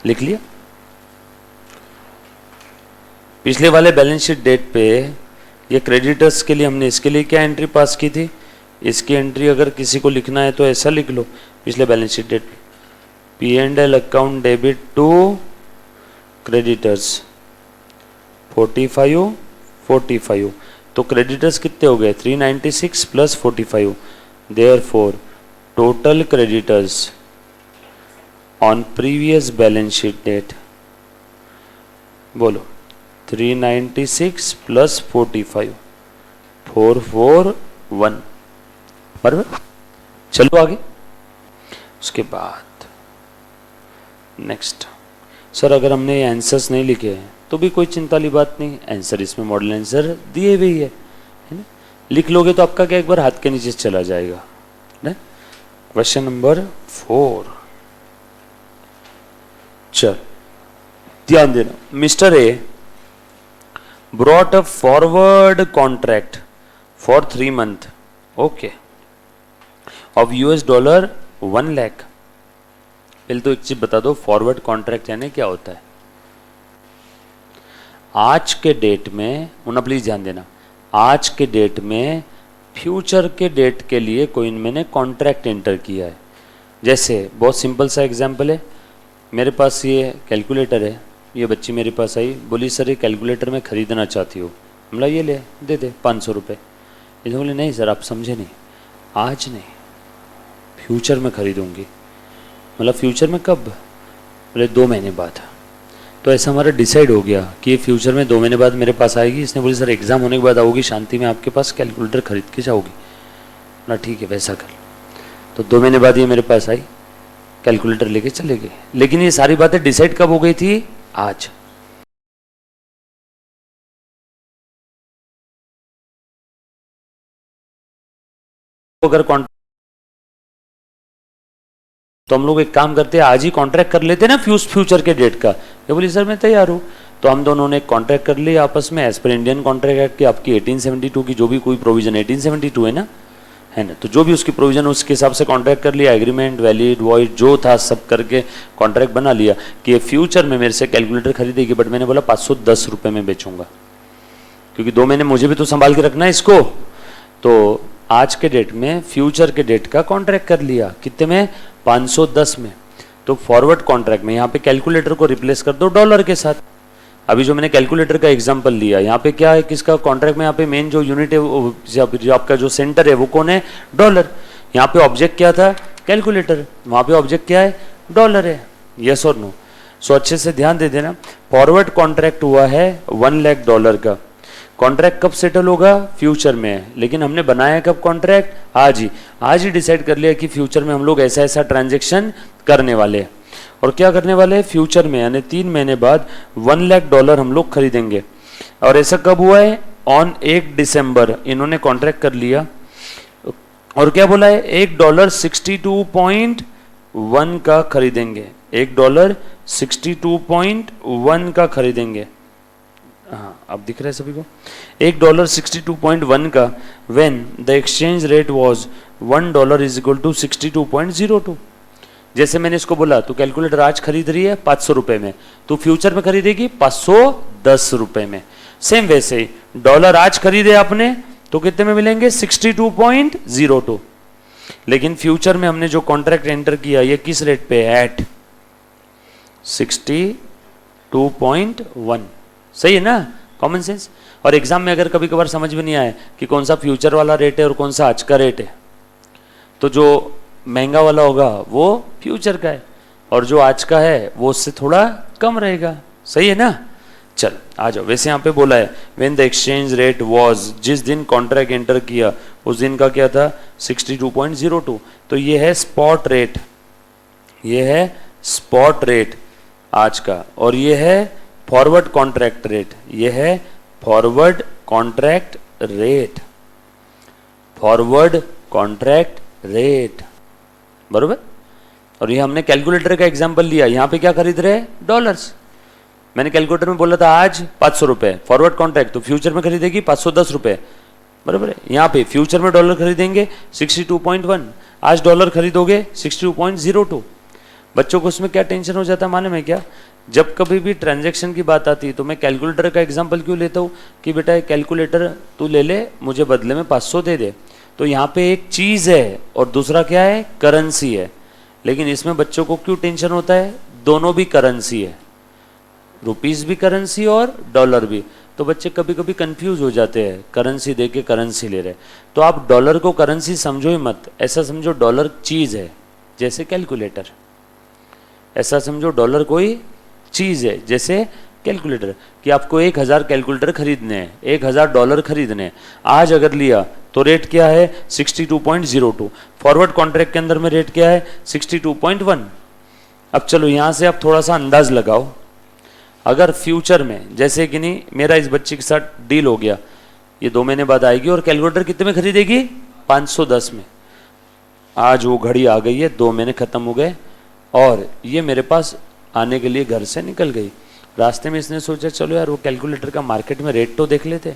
लिख लिया? पिछले वाले बैलेंस शीट डेट पे ये क्रेडिटर्स के लिए हमने इसके लिए क्या एंट्री पास की थी? इसकी एंट्री अगर किसी को लिखना है तो ऐसा लिख लो पिछले बैलेंस शीट डेट पे, P&L account debit to creditors 45। तो क्रेडिटर्स कितने हो गए? 396 plus 45। Therefore total creditors on previous balance sheet date, बोलो 396 प्लस 45, 441। बराबर। चलो आगे। उसके बाद नेक्स्ट, सर अगर हमने आंसर्स नहीं लिखे हैं तो भी कोई चिंता वाली बात नहीं, आंसर इसमें मॉडल आंसर दिए हुए ही है ना? लिख लोगे तो आपका क्या एक बार हाथ के नीचे चला जाएगा ना? Question number 4। चल ध्यान देना। Mister A brought a forward contract for 3 months, okay, of $1 lakh। पहले तो एक चीज बता दो, फॉरवर्ड कॉन्ट्रैक्ट यानी क्या होता है? आज के डेट में, मुन्ना प्लीज ध्यान देना, आज के डेट में फ्यूचर के डेट के लिए कोई मैंने कॉन्ट्रैक्ट एंटर किया है। जैसे बहुत सिंपल सा एग्जांपल है, मेरे पास ये कैलकुलेटर है, ये बच्ची मेरे पास आई, बोली सर ये कैलकुलेटर मैं खरीदना चाहती हूँ। हमला ये ले दे दे 500 रुपये। इसने बोले नहीं सर आप समझे नहीं, आज नहीं फ्यूचर में खरीदूंगी। मतलब फ्यूचर में कब? बोले 2 महीने बाद। तो ऐसा हमारा डिसाइड हो गया कि ये फ्यूचर में 2 महीने बाद मेरे पास आएगी। इसने बोली सर एग्ज़ाम होने के बाद आओगी, शांति में आपके पास कैलकुलेटर खरीद के जाओगी ना? ठीक है वैसा कर। तो 2 महीने बाद ये मेरे पास आई, कैलकुलेटर लेके चले गए। लेकिन ये सारी बातें डिसाइड कब हो गई थी? आज। अगर तो हम लोग एक काम करते हैं, आज ही कॉन्ट्रैक्ट कर लेते हैं ना फ्यूचर के डेट का। ये बोली सर मैं तैयार हूँ। तो हम दोनों ने एक कॉन्ट्रैक्ट कर लिया आपस में as per Indian contract act की, आपकी 1872 की जो भी कोई प्रोविजन, 1872 है ना, तो जो भी उसकी प्रोविजन उसके हिसाब से कॉन्ट्रैक्ट कर लिया, एग्रीमेंट वैलिड वॉइड जो था सब करके कॉन्ट्रैक्ट बना लिया कि ये फ्यूचर में मेरे से कैलकुलेटर खरीदेगी, बट मैंने बोला 510 रुपये में बेचूंगा, क्योंकि 2 महीने मुझे भी तो संभाल के रखना है इसको। तो आज के डेट में फ्यूचर के डेट का कॉन्ट्रैक्ट कर लिया, कितने में, 510 में। तो फॉरवर्ड कॉन्ट्रैक्ट में यहाँ पे कैलकुलेटर को रिप्लेस कर दो डॉलर के साथ। अभी जो मैंने कैलकुलेटर का एग्जांपल लिया, यहाँ पे क्या है, किसका कॉन्ट्रैक्ट में, यहाँ पे मेन जो यूनिट है जो आपका जो सेंटर है वो कौन है, डॉलर। यहाँ पे ऑब्जेक्ट क्या था, कैलकुलेटर, वहाँ पे ऑब्जेक्ट क्या है, डॉलर है। यस और नो। सो अच्छे से ध्यान दे देना, फॉरवर्ड कॉन्ट्रैक्ट हुआ है $1,00,000 का। कॉन्ट्रैक्ट कब सेटल होगा, फ्यूचर में है, लेकिन हमने बनाया कब कॉन्ट्रैक्ट, आज ही डिसाइड कर लिया कि फ्यूचर में हम लोग ऐसा ऐसा ट्रांजेक्शन करने वाले हैं। और क्या करने वाले हैं, फ्यूचर में, यानी 3 महीने बाद $1,00,000 हम लोग खरीदेंगे। और ऐसा कब हुआ है, ऑन 1 दिसंबर इन्होंने कॉन्ट्रैक्ट कर लिया। और क्या बोला है, $1.62.1 का खरीदेंगे, $1.62.1 का खरीदेंगे। हाँ, अब दिख रहा है सभी को, $1.62.1 का, when the exchange rate was $1 = 62.02। जैसे मैंने इसको बोला, तो कैलकुलेटर आज खरीद रही है 500 रुपए में, तो फ्यूचर में खरीदेगी 510 रुपए में। सेम वैसे ही डॉलर आज खरीदे आपने तो कितने में मिलेंगे, 62.02। लेकिन फ्यूचर में हमने जो कॉन्ट्रैक्ट एंटर किया ये किस रेट पे है, एट 62.1। सही है ना, कॉमन सेंस। और एग्जाम में अगर कभी कभार समझ में नहीं आए कि कौन सा फ्यूचर वाला रेट है और कौन सा आज का रेट है, तो जो महंगा वाला होगा वो फ्यूचर का है और जो आज का है वो उससे थोड़ा कम रहेगा। सही है ना। चल आ जाओ। वैसे यहाँ पे बोला है when the exchange rate was, जिस दिन कॉन्ट्रैक्ट एंटर किया उस दिन का क्या था, 62.02। तो ये है स्पॉट रेट, ये है स्पॉट रेट आज का, और ये है फॉरवर्ड कॉन्ट्रैक्ट रेट, ये है forward contract rate, forward contract rate, बरोबर। और ये हमने कैलकुलेटर का एग्जांपल लिया, यहाँ पे क्या खरीद रहे हैं, डॉलर्स। मैंने कैलकुलेटर में बोला था आज 500 रुपए फॉरवर्ड कॉन्ट्रैक्ट, तो फ्यूचर में खरीदेगी 510 रुपए, बराबर है। यहाँ पे फ्यूचर में डॉलर खरीदेंगे 62.1, आज डॉलर खरीदोगे 62.02। बच्चों को उसमें क्या टेंशन हो जाता है मालूम है क्या, जब कभी भी ट्रांजैक्शन की बात आती है तो मैं कैलकुलेटर का एग्जांपल क्यों लेता हूँ कि बेटा कैलकुलेटर तू ले ले, मुझे बदले में 500 दे दे। तो यहाँ पे एक चीज़ है और दूसरा क्या है, करेंसी है। लेकिन इसमें बच्चों को क्यों टेंशन होता है, दोनों भी करेंसी है, रुपीस भी करेंसी और डॉलर भी। तो बच्चे कभी कभी कंफ्यूज हो जाते हैं, करेंसी दे के करेंसी ले रहे। तो आप डॉलर को करेंसी समझो ही मत, ऐसा समझो डॉलर चीज़ है जैसे कैलकुलेटर, ऐसा समझो डॉलर कोई चीज़ है जैसे कैलकुलेटर, कि आपको 1000 कैलकुलेटर खरीदने हैं, 1000 डॉलर खरीदने हैं। आज अगर लिया तो रेट क्या है 62.02, फॉरवर्ड कॉन्ट्रैक्ट के अंदर में रेट क्या है 62.1। अब चलो यहाँ से आप थोड़ा सा अंदाज लगाओ, अगर फ्यूचर में जैसे कि नहीं मेरा इस बच्चे के साथ डील हो गया, ये 2 महीने बाद आएगी और कैलकुलेटर कितने में खरीदेगी 510 में। आज वो घड़ी आ गई है, 2 महीने खत्म हो गए और ये मेरे पास आने के लिए घर से निकल गई। रास्ते में इसने सोचा चलो यार वो कैलकुलेटर का मार्केट में रेट तो देख लेते।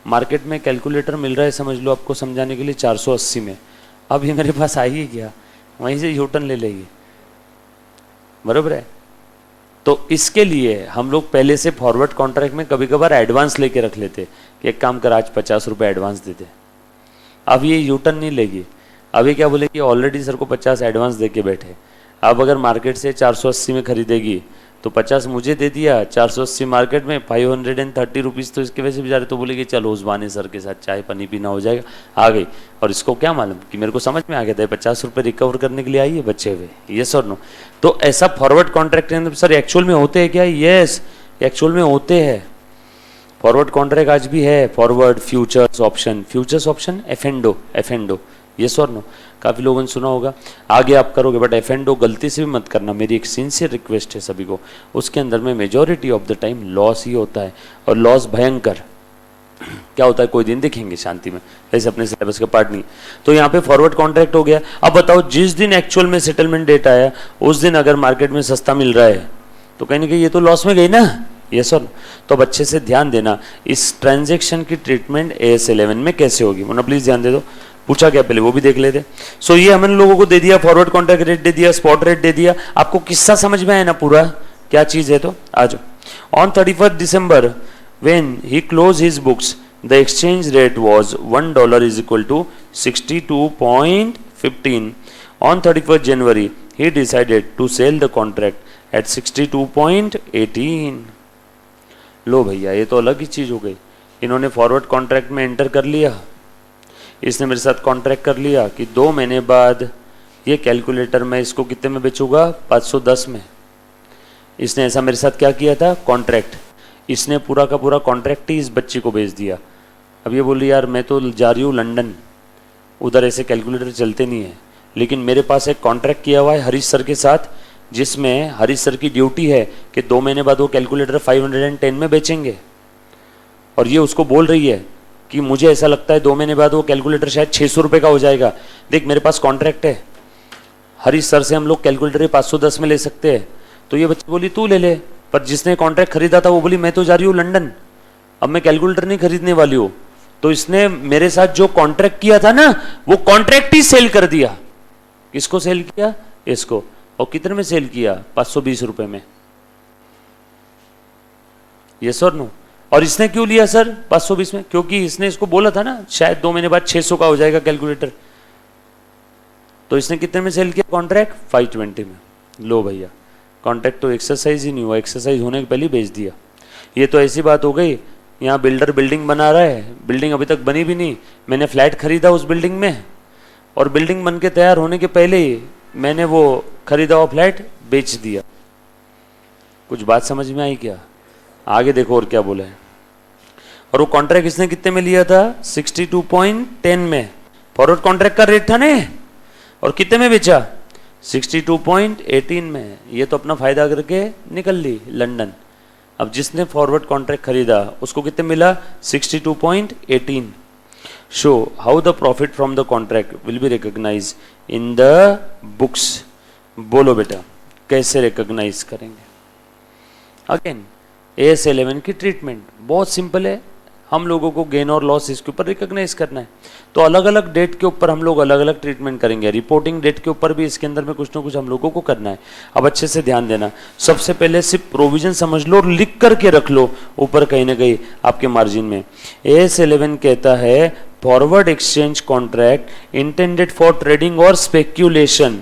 मार्केट में कैलकुलेटर मिल रहा है, समझ लो आपको समझाने के लिए 480 में। अब ये मेरे पास आएगी क्या, वहीं से यूटर्न ले लेगी, बराबर है। तो इसके लिए हम लोग पहले से फॉरवर्ड कॉन्ट्रैक्ट में कभी कभार एडवांस लेके रख लेते कि एक काम कर आज 50 रुपये एडवांस दे दे। अब ये यूटर्न नहीं लेगी, अभी क्या बोलेगी ऑलरेडी सर को 50 एडवांस दे के बैठे। अब अगर मार्केट से 480 में खरीदेगी तो 50 मुझे दे दिया, 480 मार्केट में, 530 रुपीज़ तो इसके वजह से बेचारे तो बोलेगी चलो उस्मानी सर के साथ चाय पानी पीना हो जाएगा, आ गई। और इसको क्या मालूम कि मेरे को समझ में आ गया था 50 रुपये रिकवर करने के लिए आई है बचे हुए, यस और नो। तो ऐसा फॉरवर्ड कॉन्ट्रैक्ट सर एक्चुअल में होते हैं क्या, यस एक्चुअल में होते हैं। फॉरवर्ड कॉन्ट्रैक्ट आज भी है, forward futures option, futures option एफेंडो, यस और नो। काफ़ी लोगों ने सुना होगा, आगे आप करोगे बट एफेंडो गलती से भी मत करना, मेरी एक सिंसियर रिक्वेस्ट है सभी को। उसके अंदर में majority of the time loss ही होता है, और लॉस भयंकर क्या होता है कोई दिन देखेंगे शांति में, ऐसे अपने सिलेबस का पार्ट नहीं। तो यहाँ पे फॉरवर्ड कॉन्ट्रैक्ट हो गया। अब बताओ जिस दिन एक्चुअल में सेटलमेंट डेट आया उस दिन अगर मार्केट में सस्ता मिल रहा है तो कहीं ना कहीं ये तो लॉस में गई ना, यस और नो? तो अब अच्छे से ध्यान देना इस ट्रांजैक्शन की ट्रीटमेंट AS11 में कैसे होगी, वरना प्लीज ध्यान दे दो, पूछा क्या पहले वो भी देख लेते। सो ये हमने लोगों को दे दिया, फॉरवर्ड कॉन्ट्रैक्ट रेट दे दिया, स्पॉट रेट दे दिया। आपको किस्सा समझ में आया ना पूरा क्या चीज है? तो आ जाओ। On 31st December when he closed his books the exchange rate was $1 is equal to 62.15. On 31st January he decided to sell the contract at 62.18. लो भैया ये तो अलग ही चीज हो गई। इन्होंने फॉरवर्ड कॉन्ट्रैक्ट में एंटर कर लिया, इसने मेरे साथ कॉन्ट्रैक्ट कर लिया कि 2 महीने बाद ये कैलकुलेटर मैं इसको कितने में बेचूंगा, 510 में। इसने ऐसा मेरे साथ क्या किया था, कॉन्ट्रैक्ट। इसने पूरा का पूरा कॉन्ट्रैक्ट ही इस बच्ची को बेच दिया। अब ये बोली यार मैं तो जा रही हूँ लंदन, उधर ऐसे कैलकुलेटर चलते नहीं है, लेकिन मेरे पास एक कॉन्ट्रैक्ट किया हुआ है हरीश सर के साथ, जिसमें हरीश सर की ड्यूटी है कि 2 महीने बाद वो कैलकुलेटर 510 में बेचेंगे। और ये उसको बोल रही है कि मुझे ऐसा लगता है 2 महीने बाद वो कैलकुलेटर शायद 600 रुपये का हो जाएगा। देख मेरे पास कॉन्ट्रैक्ट है, हरीश सर से हम लोग कैलकुलेटर 510 में ले सकते हैं। तो ये बच्ची बोली तू ले ले, पर जिसने कॉन्ट्रैक्ट खरीदा था वो बोली मैं तो जा रही हूँ लंदन, अब मैं कैलकुलेटर नहीं खरीदने वाली हूँ। तो इसने मेरे साथ जो कॉन्ट्रैक्ट किया था ना, वो कॉन्ट्रैक्ट ही सेल कर दिया। किसको सेल किया? इसको। और कितने में सेल किया? 520 रुपए में। यस और नो? और इसने क्यों लिया सर 520 में? क्योंकि इसने इसको बोला था ना शायद 2 महीने बाद 600 का हो जाएगा कैलकुलेटर। तो इसने कितने में सेल किया कॉन्ट्रैक्ट? 520 में। लो भैया कॉन्ट्रैक्ट तो एक्सरसाइज ही नहीं हुआ, एक्सरसाइज होने के पहले ही बेच दिया। ये तो ऐसी बात हो गई, यहाँ बिल्डर बिल्डिंग बना रहा है, बिल्डिंग अभी तक बनी भी नहीं, मैंने फ्लैट खरीदा उस बिल्डिंग में, और बिल्डिंग बन के तैयार होने के पहले ही मैंने वो खरीदा हुआ फ्लैट बेच दिया। कुछ बात समझ में आई क्या? आगे देखो और क्या बोला है। और वो कॉन्ट्रैक्ट इसने कितने में लिया था? 62.10 में। फॉरवर्ड कॉन्ट्रैक्ट का रेट था ना, और कितने में बेचा? 62.18 में। ये तो अपना फायदा करके निकल ली लंदन। अब जिसने फॉरवर्ड कॉन्ट्रैक्ट खरीदा उसको कितने मिला? 62.18। Show how the profit from the contract will be recognize in the books. बोलो बेटा कैसे रिकॉग्नाइज करेंगे? अगेन AS11 की ट्रीटमेंट बहुत सिंपल है, हम लोगों को गेन और लॉस इसके ऊपर रिकॉग्नाइज करना है। तो अलग अलग डेट के ऊपर हम लोग अलग अलग ट्रीटमेंट करेंगे। रिपोर्टिंग डेट के ऊपर भी इसके अंदर में कुछ ना कुछ हम लोगों को करना है। अब अच्छे से ध्यान देना, सबसे पहले सिर्फ प्रोविजन समझ लो और लिख करके रख लो ऊपर कहीं ना कहीं आपके मार्जिन में। AS11 कहता है forward exchange contract intended for trading और स्पेक्यूलेशन।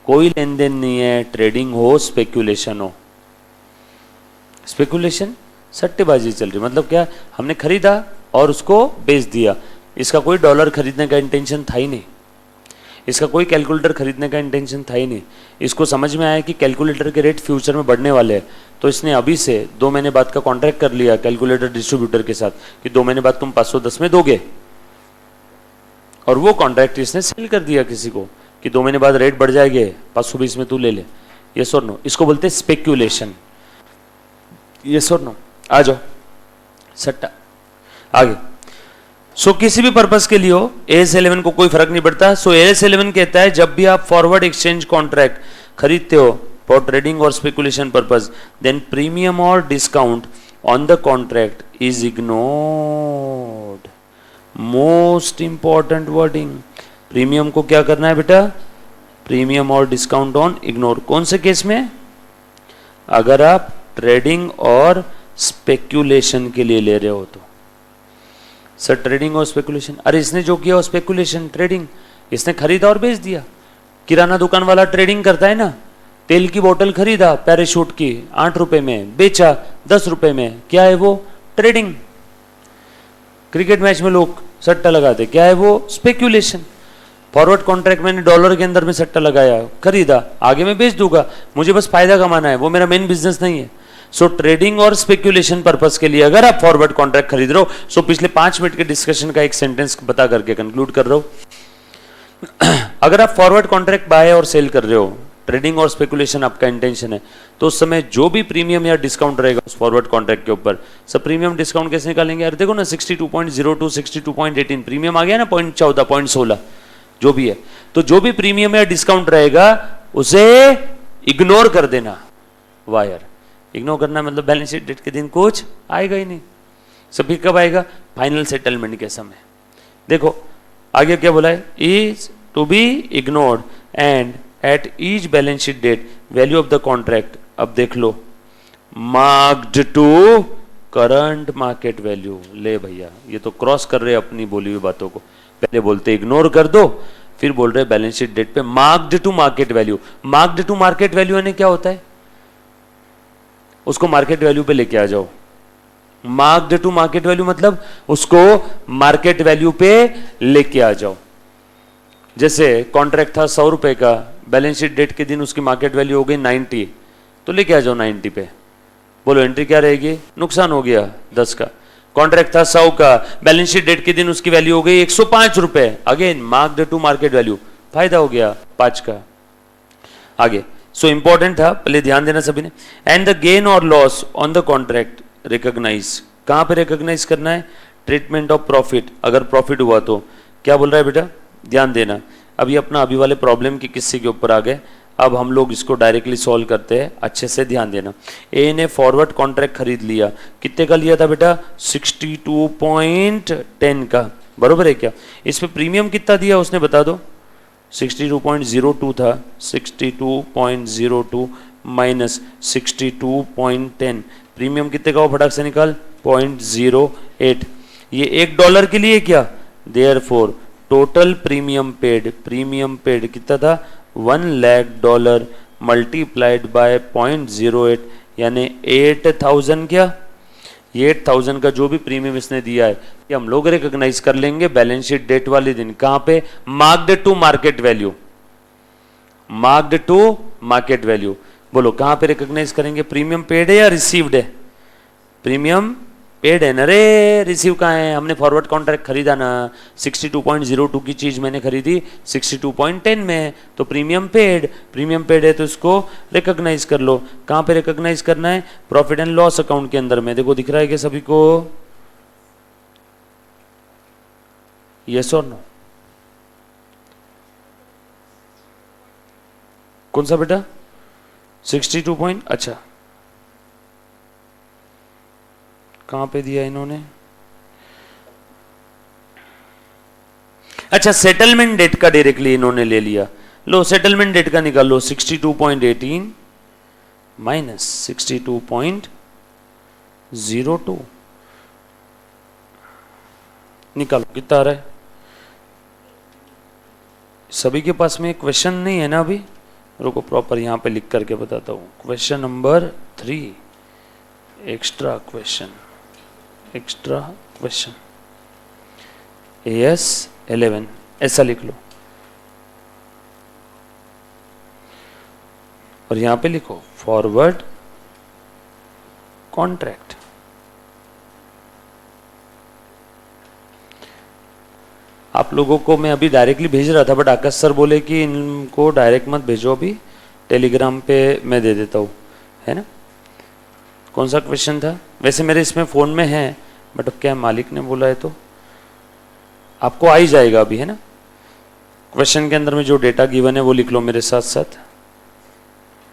कोई लेन देन नहीं है, ट्रेडिंग हो स्पेक्यूलेशन हो। स्पेकुलेशन सट्टेबाजी चल रही, मतलब क्या? हमने खरीदा और उसको बेच दिया। इसका कोई डॉलर खरीदने का इंटेंशन था ही नहीं, इसका कोई कैलकुलेटर खरीदने का इंटेंशन था ही नहीं। इसको समझ में आया कि कैलकुलेटर के रेट फ्यूचर में बढ़ने वाले हैं, तो इसने अभी से 2 महीने बाद का कॉन्ट्रैक्ट कर लिया कैलकुलेटर डिस्ट्रीब्यूटर के साथ कि 2 महीने बाद तुम 510 में दोगे, और वो कॉन्ट्रैक्ट इसने सेल कर दिया किसी को कि 2 महीने बाद रेट बढ़ जाएंगे, 520 में तू ले ले। यस और नो? इसको बोलते हैं स्पेक्यूलेशन। यस और नो? आ जाओ सट्टा आगे। सो किसी भी पर्पस के लिए हो, AS11 को कोई फर्क नहीं पड़ता। सो AS11 कहता है जब भी आप फॉरवर्ड एक्सचेंज कॉन्ट्रैक्ट खरीदते हो फॉर ट्रेडिंग और स्पेकुलेशन पर्पस, देन प्रीमियम और discount on the contract is ignored. Most important wording, premium को क्या करना है बेटा? प्रीमियम और डिस्काउंट ऑन इग्नोर। कौन से केस में? अगर आप ट्रेडिंग और स्पेक्यूलेशन के लिए ले रहे हो तो। सर ट्रेडिंग और स्पेकुलेशन, अरे इसने जो किया वो स्पेकुलेशन, ट्रेडिंग इसने खरीदा और बेच दिया। किराना दुकान वाला ट्रेडिंग करता है ना, तेल की बोतल खरीदा पैराशूट की 8 रुपए में, बेचा 10 रुपए में, क्या है वो? ट्रेडिंग। क्रिकेट मैच में लोग सट्टा लगाते, क्या है वो? स्पेकुलेशन। फॉरवर्ड कॉन्ट्रैक्ट मैंने डॉलर के अंदर में सट्टा लगाया, खरीदा, आगे मैं बेच दूंगा, मुझे बस फायदा कमाना है, वो मेरा मेन बिजनेस नहीं है। सो ट्रेडिंग और स्पेकुलेशन पर्पस के लिए अगर आप फॉरवर्ड कॉन्ट्रैक्ट खरीद रहे हो, सो पिछले 5 मिनट के डिस्कशन का एक सेंटेंस बता करके कंक्लूड कर रहा हूं। अगर आप फॉरवर्ड कॉन्ट्रैक्ट बाय और सेल कर रहे हो, ट्रेडिंग और स्पेकुलेशन आपका इंटेंशन है, तो उस समय जो भी प्रीमियम या डिस्काउंट रहेगा उस फॉरवर्ड कॉन्ट्रैक्ट के ऊपर, सब प्रीमियम डिस्काउंट कैसे निकालेंगे? अरे देखो ना 62.02, 62.18 प्रीमियम आ गया ना, 0.14, 0.16 जो भी है। तो जो भी प्रीमियम या डिस्काउंट रहेगा उसे इग्नोर कर देना वायर। इग्नोर करना है, मतलब बैलेंस शीट डेट के दिन कुछ आएगा ही नहीं। सभी कब आएगा? फाइनल सेटलमेंट के समय। देखो आगे क्या बोला है, is to be ignored and at each balance sheet date value of the contract, अब देख लो, marked to current market value. ले भैया ये तो क्रॉस कर रहे अपनी बोली हुई बातों को, पहले बोलते इग्नोर कर दो, फिर बोल रहे बैलेंस शीट डेट पे marked to market value. Marked to market value यानी क्या होता है? उसको मार्केट वैल्यू पे लेके आ जाओ। मार्क्ड टू मार्केट वैल्यू मतलब उसको मार्केट वैल्यू पे लेके आ जाओ। जैसे कॉन्ट्रैक्ट था 100 रुपए का, बैलेंस शीट डेट के दिन उसकी मार्केट वैल्यू हो गई 90, तो लेके आ जाओ 90 पे। बोलो एंट्री क्या रहेगी? नुकसान हो गया 10 का। कॉन्ट्रैक्ट था 100 का, बैलेंस शीट डेट के दिन उसकी वैल्यू हो गई 105 रुपए, again marked to market value, फायदा हो गया 5 का। आगे सो इंपॉर्टेंट था, पहले ध्यान देना सभी ने। एंड द गेन और loss on the contract recognize, कहां पे रिकॉग्नाइज करना है? ट्रीटमेंट ऑफ प्रॉफिट, अगर प्रॉफिट हुआ तो। क्या बोल रहा है बेटा? ध्यान देना। अभी अपना अभी वाले प्रॉब्लम की किस्से के ऊपर आ गए, अब हम लोग इसको डायरेक्टली सॉल्व करते हैं, अच्छे से ध्यान देना। ए ने फॉरवर्ड कॉन्ट्रैक्ट खरीद लिया, कितने का लिया था बेटा? 62.10 का, बरोबर है क्या? इस पे प्रीमियम कितना दिया उसने बता दो? 62.02 था, 62.02 माइनस 62.10, प्रीमियम कितने का हो फटाक से निकाल? 0.08। ये $1 के लिए क्या? देयरफॉर टोटल प्रीमियम पेड कितना था? $1,00,000 मल्टीप्लाइड बाय 0.08 यानी 8,000। क्या? ये 8,000 का जो भी प्रीमियम इसने दिया है ये हम लोग रिकॉग्नाइज कर लेंगे बैलेंस शीट डेट वाले दिन। कहां पे? Marked to market value. Marked to market value, बोलो कहां पे रिकॉग्नाइज करेंगे? प्रीमियम पेड है या रिसीव्ड है? प्रीमियम पेड है ना रे, रिसीव कहाँ है? हमने फॉरवर्ड कॉन्ट्रैक्ट खरीदा ना, 62.02 की चीज मैंने खरीदी 62.10 में, तो प्रीमियम पेड है तो इसको रिकॉग्नाइज कर लो। कहाँ पे रिकॉग्नाइज करना है? प्रॉफिट एंड लॉस अकाउंट के अंदर में। देखो दिख रहा है कि सभी को? यस और नो? कौन सा बेटा? 62 पॉइंट, अच्छा कहां पे दिया इन्होंने? अच्छा सेटलमेंट डेट का डायरेक्टली इन्होंने ले लिया। लो सेटलमेंट डेट का निकाल लो, 62.18 माइनस 62.02 निकालो, कितना आ रहा है? सभी के पास में क्वेश्चन नहीं है ना अभी? रुको प्रॉपर यहां पे लिख करके बताता हूं। Question number 3, extra question AS 11 ऐसा लिख लो और यहां पे लिखो फॉरवर्ड कॉन्ट्रैक्ट। आप लोगों को मैं अभी डायरेक्टली भेज रहा था बट आकाश सर बोले कि इनको डायरेक्ट मत भेजो, अभी टेलीग्राम पे मैं दे देता हूं, है ना? कौन सा क्वेश्चन था? वैसे मेरे इसमें फोन में है बट क्या मालिक ने बोला है तो आपको आ ही जाएगा अभी, है ना? क्वेश्चन के अंदर में जो डेटा गिवन है वो लिख लो मेरे साथ साथ,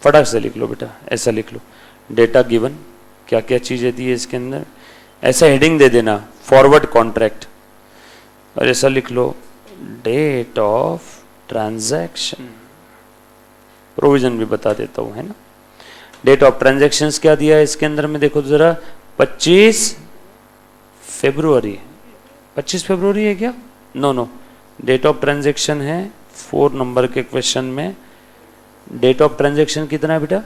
फटाक से लिख लो बेटा, ऐसा लिख लो डेटा गिवन, क्या क्या चीजें दी है इसके अंदर, ऐसा हेडिंग दे देना फॉरवर्ड कॉन्ट्रैक्ट, और ऐसा लिख लो डेट ऑफ ट्रांजैक्शन, प्रोविजन भी बता देता हूं, है ना? डेट ऑफ ट्रांजैक्शंस क्या दिया है इसके अंदर में देखो जरा, 25 फरवरी। 25 फरवरी है क्या? नो, डेट ऑफ ट्रांजैक्शन है 4 नंबर के क्वेश्चन में। डेट ऑफ ट्रांजैक्शन कितना है बेटा?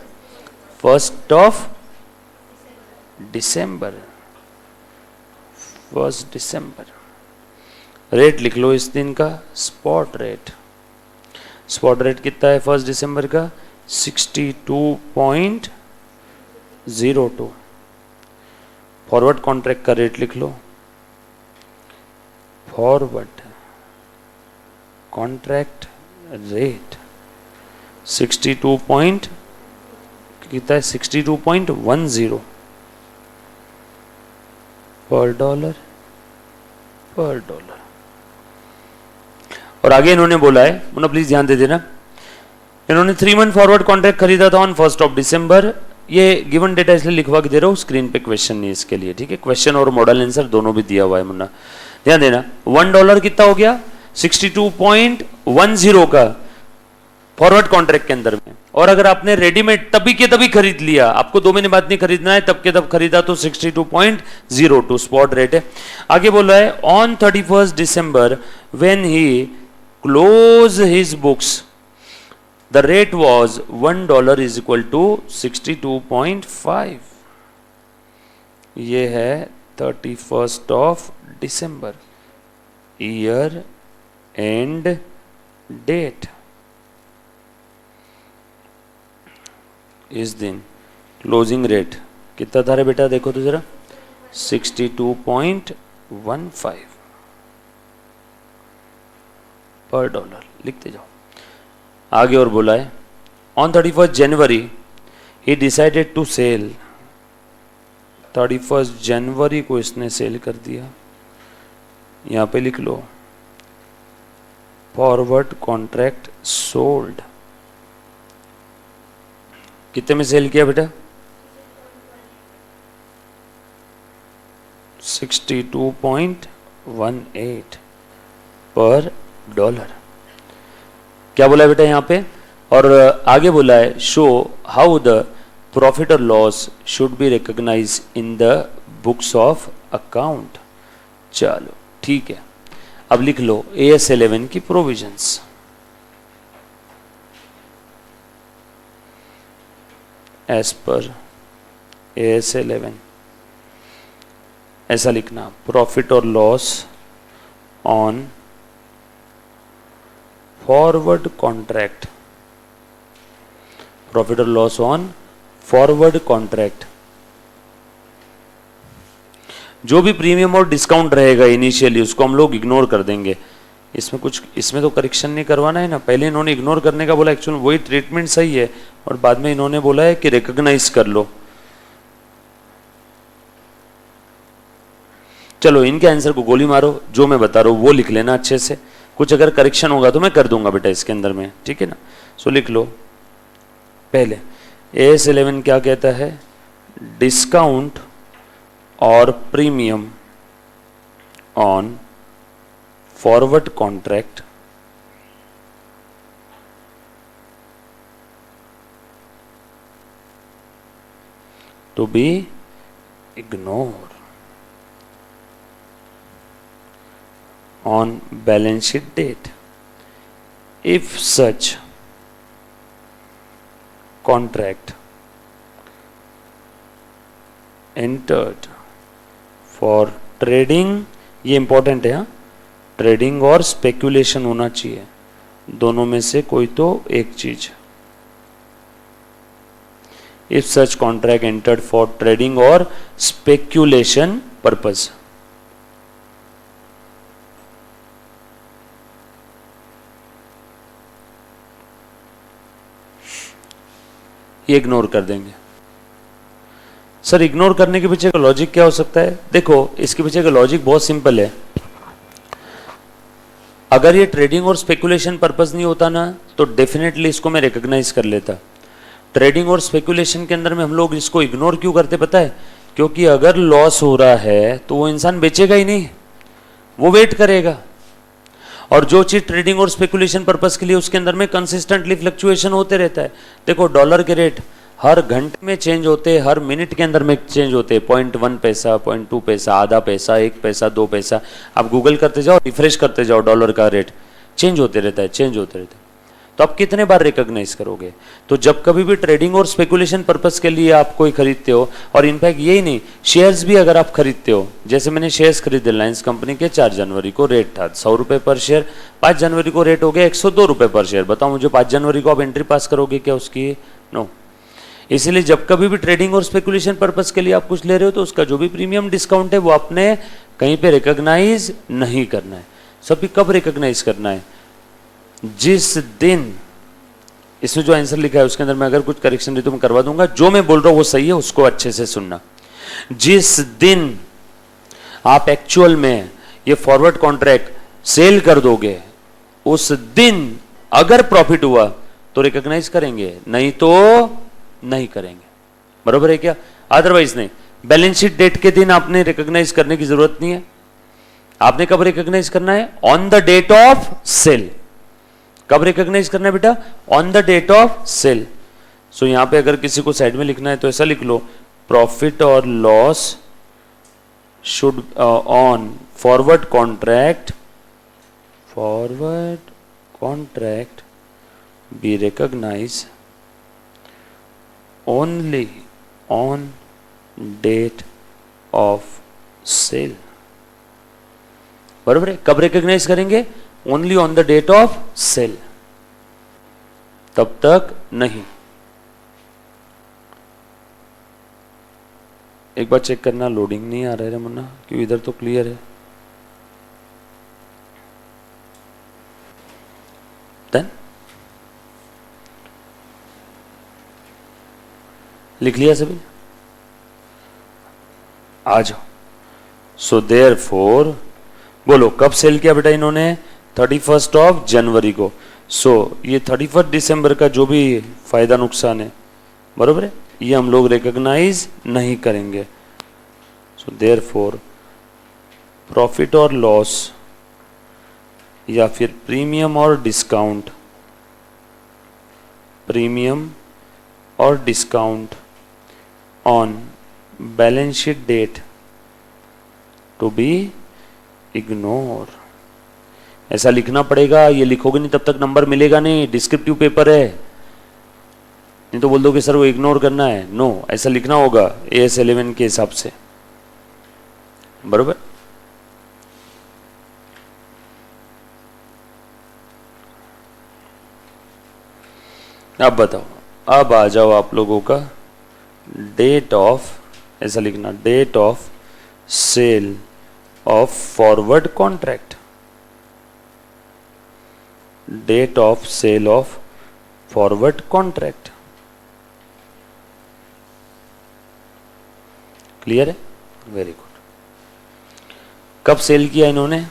1 दिसंबर। रेट लिख लो इस दिन का, स्पॉट रेट कितना है 1 दिसंबर का? 62.02। फॉरवर्ड कॉन्ट्रैक्ट का रेट लिख लो, फॉरवर्ड कॉन्ट्रैक्ट रेट 62 कितना है? 62.10 पर डॉलर। और आगे इन्होंने बोला है, मुन्ना प्लीज ध्यान दे देना, इन्होंने 3 मंथ फॉरवर्ड कॉन्ट्रैक्ट खरीदा था ऑन 1 दिसंबर ये गिवन डेटा इसलिए लिखवा के दे रहा हूँ, स्क्रीन पे क्वेश्चन नहीं इसके लिए, ठीक है। क्वेश्चन और मॉडल आंसर दोनों भी दिया हुआ है मुन्ना, ध्यान देना। $1 कितना हो गया 62.10 का फॉरवर्ड कॉन्ट्रैक्ट के अंदर में। और अगर आपने रेडीमेड तभी के तभी खरीद लिया, आपको 2 महीने बाद नहीं खरीदना है, तब के तब खरीदा तो 62.02 स्पॉट रेट है। आगे बोला है on 31 December when he close his books the rate was $1 is equal to 62.5। ये है 31st of December, year end date. इस दिन क्लोजिंग रेट कितना था रे बेटा, देखो तो जरा 62.15 पर डॉलर, लिखते जाओ। आगे और बोला है on 31 January he decided to sell, 31 जनवरी को इसने सेल कर दिया। यहां पे लिख लो फॉरवर्ड कॉन्ट्रैक्ट सोल्ड। कितने में सेल किया बेटा 62.18 पर डॉलर। क्या बोला है बेटा यहां पे, और आगे बोला है शो हाउ द प्रॉफिट और loss should be recognize in the books of account. चलो ठीक है, अब लिख लो AS 11 की प्रोविजंस। एज पर AS 11 ऐसा लिखना, प्रॉफिट और loss on forward contract, profit और लॉस ऑन फॉरवर्ड कॉन्ट्रैक्ट। जो भी प्रीमियम और डिस्काउंट रहेगा इनिशियली उसको हम लोग इग्नोर कर देंगे। इसमें कुछ, इसमें तो करेक्शन नहीं करवाना है ना, पहले इन्होंने इग्नोर करने का बोला, एक्चुअली वही ट्रीटमेंट सही है, और बाद में इन्होंने बोला है कि रिकॉग्नाइज कर लो। चलो इनके आंसर को गोली मारो, जो मैं बता रहा हूं वो लिख लेना अच्छे से, कुछ अगर करेक्शन होगा तो मैं कर दूंगा बेटा इसके अंदर में, ठीक है ना। सो लिख लो पहले AS 11 क्या कहता है, डिस्काउंट और premium on forward contract to be ignore on balance sheet date if such contract entered for trading, ये इंपॉर्टेंट है हाँ, ट्रेडिंग और स्पेक्यूलेशन होना चाहिए, दोनों में से कोई तो एक चीज। if such contract entered for trading और speculation purpose, ये इग्नोर कर देंगे। सर इग्नोर करने के पीछे का लॉजिक क्या हो सकता है, देखो इसके पीछे का लॉजिक बहुत सिंपल है। अगर ये ट्रेडिंग और स्पेकुलेशन पर्पस नहीं होता ना तो डेफिनेटली इसको मैं रिकॉग्नाइज कर लेता। ट्रेडिंग और स्पेकुलेशन के अंदर में हम लोग इसको इग्नोर क्यों करते पता है, क्योंकि अगर लॉस हो रहा है तो वो इंसान बेचेगा ही नहीं, वो वेट करेगा। और जो चीज ट्रेडिंग और स्पेकुलेशन पर्पस के लिए उसके अंदर में कंसिस्टेंटली फ्लक्चुएशन होते रहता है। देखो डॉलर के रेट हर घंटे में चेंज होते हैं, हर मिनट के अंदर में चेंज होते हैं, 0.1 पैसा, 0.2 पैसा, आधा पैसा, 1 पैसा, 2 पैसा। आप गूगल करते जाओ, रिफ्रेश करते जाओ, डॉलर का रेट चेंज होते रहता है, चेंज होते रहता है। तो आप कितने बार रिकॉग्नाइज करोगे। तो जब कभी भी ट्रेडिंग और स्पेकुलेशन पर्पस के लिए आप कोई खरीदते हो, और इनफैक्ट यही नहीं, शेयर्स भी अगर आप खरीदते हो, जैसे मैंने शेयर्स खरीदे रिलायंस कंपनी के, 4 जनवरी को रेट था 100 रुपए पर शेयर, 5 जनवरी को रेट हो गया 102 रुपए पर शेयर। बताओ मुझे 5 जनवरी को आप एंट्री पास करोगे क्या उसकी? नो। इसीलिए जब कभी भी ट्रेडिंग और स्पेकुलेशन पर्पस के लिए आप कुछ ले रहे हो तो उसका जो भी प्रीमियम डिस्काउंट है वो आपने कहीं पे रिकॉग्नाइज नहीं करना है। सभी कब रिकॉग्नाइज करना है? जिस दिन, इसमें जो आंसर लिखा है उसके अंदर मैं अगर कुछ करेक्शन है तो मैं करवा दूंगा, जो मैं बोल रहा हूं वो सही है, उसको अच्छे से सुनना। जिस दिन आप एक्चुअल में ये फॉरवर्ड कॉन्ट्रैक्ट सेल कर दोगे उस दिन अगर प्रॉफिट हुआ तो रिकॉग्नाइज करेंगे, नहीं तो नहीं करेंगे। बरोबर है क्या? अदरवाइज नहीं। बैलेंस शीट डेट के दिन आपने रिकॉग्नाइज करने की जरूरत नहीं है। आपने कब रिकॉग्नाइज करना है? On the date of sale. कब रिकॉग्नाइज करना है बेटा? On the date of sale. So यहां पे अगर किसी को साइड में लिखना है तो ऐसा लिख लो, प्रॉफिट और loss should on forward contract be recognize only on date of sale. बरोबर है? कब रिकॉग्नाइज करेंगे? Only on the date of sale, तब तक नहीं। एक बार चेक करना, लोडिंग नहीं आ रहा है मुन्ना, क्यों? इधर तो क्लियर है। देन लिख लिया सभी? आ जाओ। सो देयरफॉर बोलो कब सेल किया बेटा इन्होंने? 31 ऑफ जनवरी को। सो ये 31 दिसंबर का जो भी फायदा नुकसान है, बरोबर है, ये हम लोग रिकॉग्नाइज नहीं करेंगे। सो देयरफॉर प्रॉफिट और लॉस या फिर प्रीमियम और discount, on balance sheet date to be ignore. ऐसा लिखना पड़ेगा, ये लिखोगे नहीं तब तक नंबर मिलेगा नहीं, डिस्क्रिप्टिव पेपर है। नहीं तो बोल दो कि सर वो इग्नोर करना है। नो, ऐसा लिखना होगा AS 11 के हिसाब से, बरोबर? अब बताओ, अब आ जाओ आप लोगों का डेट ऑफ, ऐसा लिखना, date of sale of forward contract, date of sale of forward contract. Clear है? Very good. कब सेल किया इन्होंने?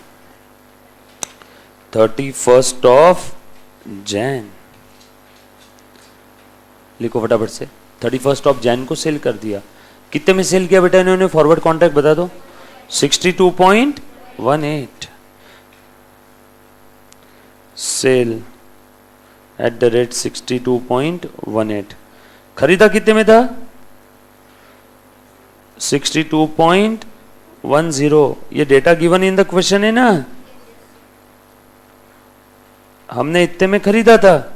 31 ऑफ जैन। लिखो फटाफट से, 31 ऑफ जैन को सेल कर दिया। कितने में सेल किया बेटा इन्होंने? फॉरवर्ड कॉन्ट्रैक्ट बता दो। 62.18 सेल एट द रेट 62.18। खरीदा कितने में था? 62.10। ये data given in the question है ना, हमने इतने में खरीदा था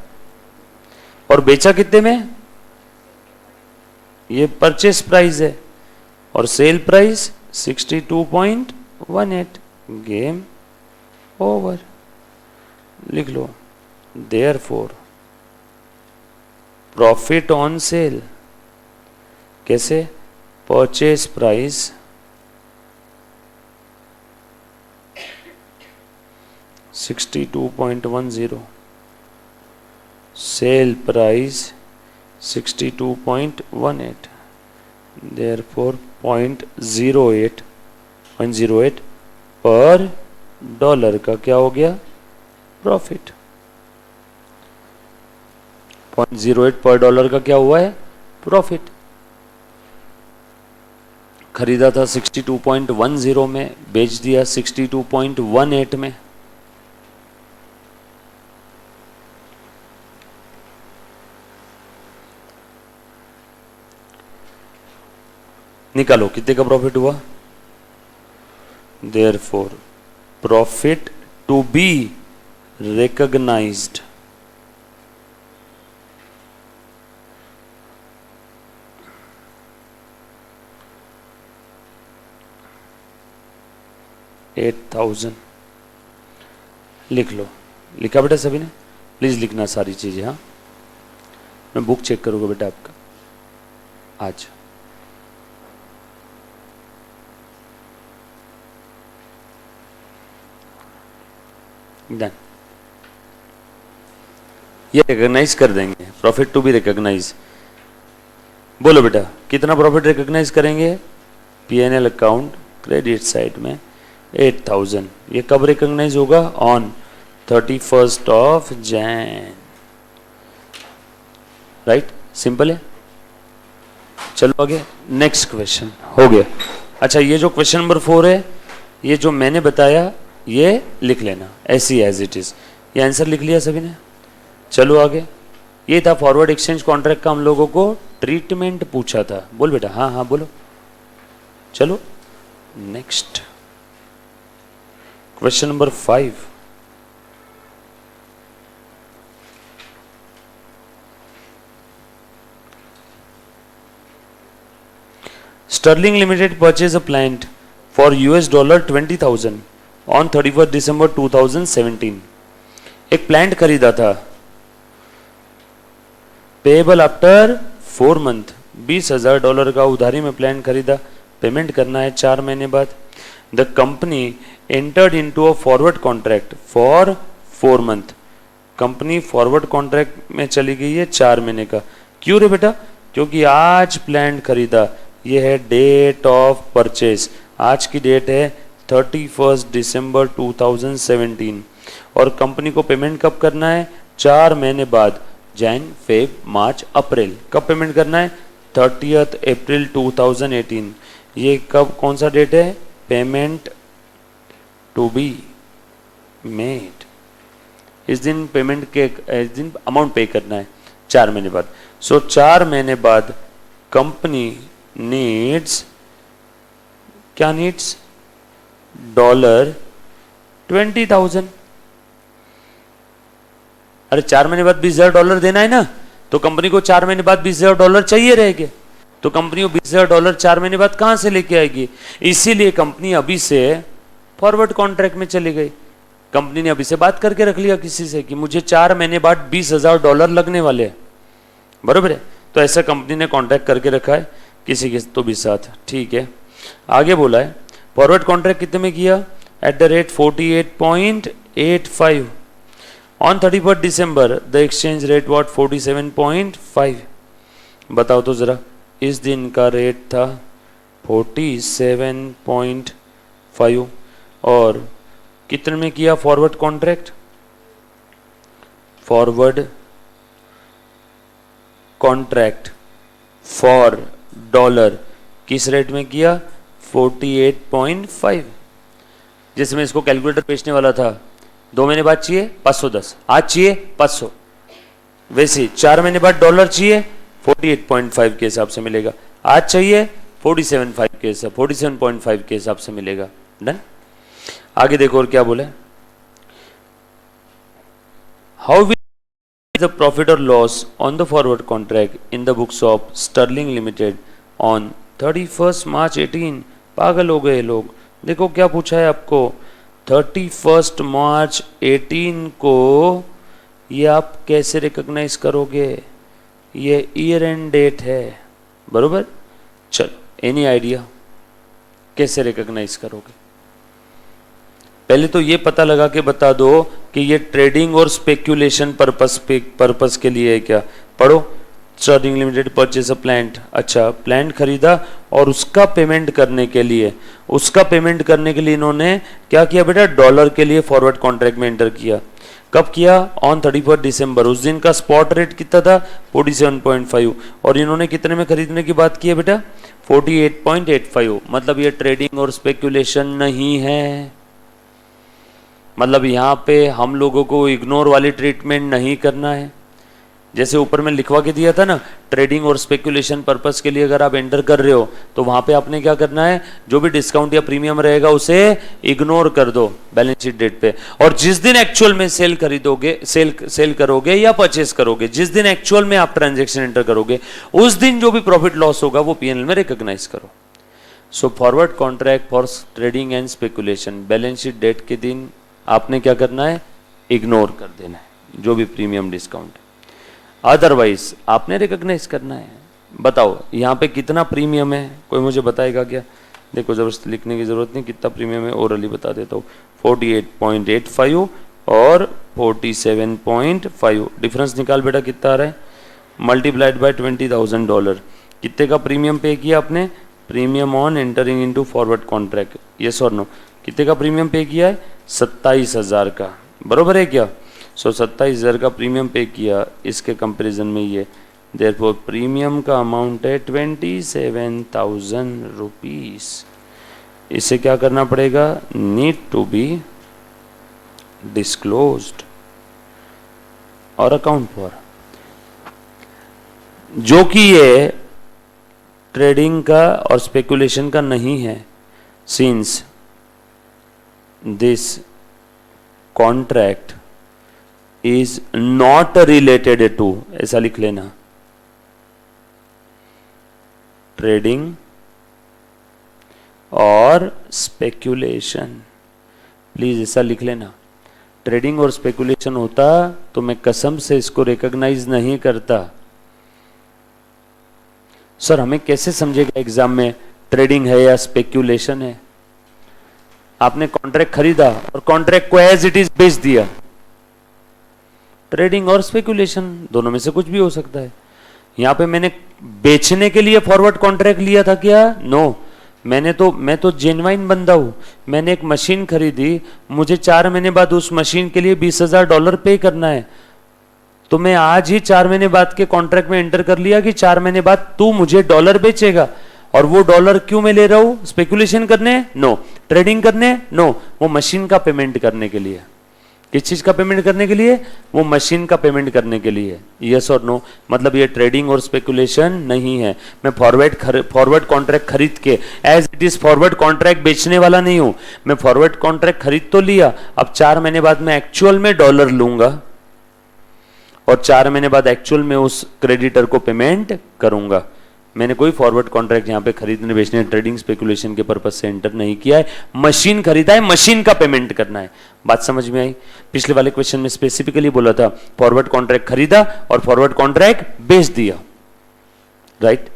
और बेचा कितने में? ये परचेस प्राइस है और सेल प्राइस 62.18। Game over. लिख लो, देयरफॉर प्रॉफिट ऑन सेल कैसे? Purchase price 62.10, sale price 62.18, therefore 0.08 पर डॉलर का क्या हो गया? प्रॉफिट। 0.08 पर डॉलर का क्या हुआ है? प्रॉफिट। खरीदा था 62.10 में, बेच दिया 62.18 में। निकालो कितने का प्रॉफिट हुआ? Therefore profit to be recognized $8,000। लिख लो। लिखा बेटा सभी ने? प्लीज लिखना सारी चीजें। हाँ, मैं बुक चेक करूंगा बेटा आपका आज। डन। ये रिकॉग्नाइज कर देंगे, प्रॉफिट टू बी रिकॉग्नाइज। बोलो बेटा कितना प्रॉफिट रिकॉग्नाइज करेंगे? P&L अकाउंट क्रेडिट साइड में 8,000। ये कब रिकॉग्नाइज होगा? On 31 of Jain. Right, simple है। चलो आगे, नेक्स्ट क्वेश्चन हो गया। अच्छा, ये जो क्वेश्चन नंबर 4 है, ये जो मैंने बताया ये लिख लेना ऐसी एज इट इज। ये आंसर लिख लिया सभी ने? चलो आगे, ये था फॉरवर्ड एक्सचेंज कॉन्ट्रैक्ट का हम लोगों को ट्रीटमेंट पूछा था। बोल बेटा, हाँ हाँ बोलो। चलो next question number 5। Sterling Limited purchased a plant for $20,000 on 31st December 2017. एक प्लांट खरीदा था, पेएबल आफ्टर 4 मंथ, $20,000 का उधारी में प्लांट खरीदा, पेमेंट करना है 4 महीने बाद। The company entered into a forward contract for 4 month. Company forward contract में चली गई है 4 महीने का। क्यों रे बेटा? क्योंकि आज प्लांट खरीदा, ये है डेट ऑफ परचेज। आज की डेट है 31 दिसंबर 2017 और कंपनी को पेमेंट कब करना है? 4 महीने बाद, जैन फेब मार्च अप्रैल। कब पेमेंट करना है? 30 अप्रैल 2018। ये कब, कौन सा डेट है? Payment to be made. इस दिन पेमेंट के, इस दिन अमाउंट पे करना है 4 महीने बाद। सो 4 महीने बाद कंपनी नीड्स, क्या नीड्स? $20,000। अरे 4 महीने बाद $20,000 देना है ना, तो कंपनी को 4 महीने बाद $20,000 चाहिए रहेंगे, तो कंपनी को $20,000 4 महीने बाद कहां से लेके आएगी? इसीलिए कंपनी अभी से फॉरवर्ड कॉन्ट्रैक्ट में चली गई। कंपनी ने अभी से बात करके रख लिया किसी से कि मुझे 4 महीने बाद $20,000 लगने वाले हैं, बरोबर है? तो ऐसा कंपनी ने कॉन्ट्रैक्ट करके रखा है किसी के तो भी साथ, ठीक है। आगे बोला है फॉरवर्ड कॉन्ट्रैक्ट कितने में किया? Eight the rate 48.85। On 31 December the exchange rate what 47.5। बताओ तो जरा, इस दिन का रेट था 47.5 और कितने में किया forward contract? Forward contract for dollar किस रेट में किया? 48.5। जैसे मैं इसको कैलकुलेटर बेचने वाला था, 2 महीने बाद चाहिए 510, आज चाहिए 500, वैसे 4 महीने बाद डॉलर चाहिए 48.5 के हिसाब से मिलेगा, आज चाहिए 47.5 के हिसाब से मिलेगा। डन। आगे देखो और क्या बोला है, हाउ विल द प्रॉफिट और loss on the forward contract in the books of Sterling Limited on 31 March 18। पागल हो गए लोग। देखो क्या पूछा है आपको, 31 मार्च 18 को ये आप कैसे रिकॉग्नाइज करोगे? ये ईयर एंड डेट है, बरोबर? चलो, एनी आइडिया कैसे रिकॉग्नाइज करोगे? पहले तो ये पता लगा के बता दो कि ये ट्रेडिंग और स्पेक्यूलेशन पर्पस के लिए है क्या। पढ़ो, Sterling Limited purchase a plant. अच्छा, प्लांट खरीदा और उसका पेमेंट करने के लिए इन्होंने क्या किया बेटा? डॉलर के लिए फॉरवर्ड कॉन्ट्रैक्ट में एंटर किया। कब किया? ऑन 31 दिसंबर। उस दिन का स्पॉट रेट कितना था? 47.5 और इन्होंने कितने में खरीदने की बात की है बेटा? 48.85। मतलब ये ट्रेडिंग और स्पेक्यूलेशन नहीं है। मतलब यहाँ पे हम लोगों को इग्नोर वाली ट्रीटमेंट नहीं करना है। जैसे ऊपर में लिखवा के दिया था ना, ट्रेडिंग और स्पेक्यूलेशन पर्पस के लिए अगर आप एंटर कर रहे हो तो वहां पे आपने क्या करना है? जो भी डिस्काउंट या प्रीमियम रहेगा उसे इग्नोर कर दो बैलेंस शीट डेट पे। और जिस दिन एक्चुअल में सेल खरीदोगे, सेल करोगे या परचेस करोगे, जिस दिन एक्चुअल में आप ट्रांजेक्शन एंटर करोगे, उस दिन जो भी प्रॉफिट लॉस होगा वो पीएनएल में रिकॉग्नाइज करो। So forward contract for trading and speculation, balance sheet date के दिन आपने क्या करना है? इग्नोर कर देना है जो भी प्रीमियम डिस्काउंट। अदरवाइज आपने रिकॉग्नाइज करना है। बताओ यहाँ पे कितना प्रीमियम है, कोई मुझे बताएगा क्या? देखो, जबरदस्ती लिखने की जरूरत नहीं, कितना प्रीमियम है ओरली बता देता हूँ। 48.85 और 47.5, डिफरेंस निकाल बेटा कितना आ रहा है, मल्टीप्लाइड बाय $20,000। कितने का प्रीमियम पे किया आपने? Premium on entering into forward contract, yes और नो? कितने का प्रीमियम पे किया है? 27,000 का, बरोबर है क्या? 27,000 का प्रीमियम पे किया। इसके कंपैरिजन में ये देयरफॉर प्रीमियम का अमाउंट है 27,000 रुपीज। इसे क्या करना पड़ेगा, नीड टू बी डिस्क्लोज्ड और अकाउंट फॉर, जो कि ये ट्रेडिंग का और स्पेकुलेशन का नहीं है, since this contract is not related to, ऐसा लिख लेना, ट्रेडिंग और स्पेकुलेशन, प्लीज ऐसा लिख लेना। ट्रेडिंग और स्पेकुलेशन होता तो मैं कसम से इसको रिकॉग्नाइज नहीं करता। सर हमें कैसे समझेगा एग्जाम में ट्रेडिंग है या स्पेकुलेशन है? आपने कॉन्ट्रैक्ट खरीदा और कॉन्ट्रैक्ट को एज इट इज बेच दिया। ट्रेडिंग और स्पेकुलेशन दोनों में से कुछ भी हो सकता है। यहां पे मैंने बेचने के लिए फॉरवर्ड कॉन्ट्रैक्ट लिया था क्या? नो। मैं तो जेन्युइन बंदा हूं। मैंने एक मशीन खरीदी, मुझे 4 महीने बाद उस मशीन के लिए $20,000 पे करना है, तो मैं आज ही 4 महीने बाद के कॉन्ट्रैक्ट में एंटर कर लिया कि 4 महीने बाद तू मुझे डॉलर बेचेगा। और वो डॉलर क्यों मैं ले रहा हूं? स्पेकुलेशन करने? नो। ट्रेडिंग करने? नो। वो मशीन का पेमेंट करने के लिए। किस चीज का पेमेंट करने के लिए? वो मशीन का पेमेंट करने के लिए। यस और नो? मतलब ये ट्रेडिंग और स्पेकुलेशन नहीं है। मैं फॉरवर्ड कॉन्ट्रैक्ट खरीद के as it is forward contract बेचने वाला नहीं हूं। मैं फॉरवर्ड कॉन्ट्रैक्ट खरीद तो लिया, अब 4 महीने बाद मैं एक्चुअल में डॉलर लूंगा और 4 महीने बाद एक्चुअल में उस क्रेडिटर को पेमेंट करूंगा। मैंने कोई फॉरवर्ड कॉन्ट्रैक्ट यहां पे खरीदने बेचने ट्रेडिंग स्पेकुलेशन के पर्पस से एंटर नहीं किया है। मशीन खरीदा है, मशीन का पेमेंट करना है। बात समझ में आई? पिछले वाले क्वेश्चन में स्पेसिफिकली बोला था फॉरवर्ड कॉन्ट्रैक्ट खरीदा और फॉरवर्ड कॉन्ट्रैक्ट बेच दिया, राइट?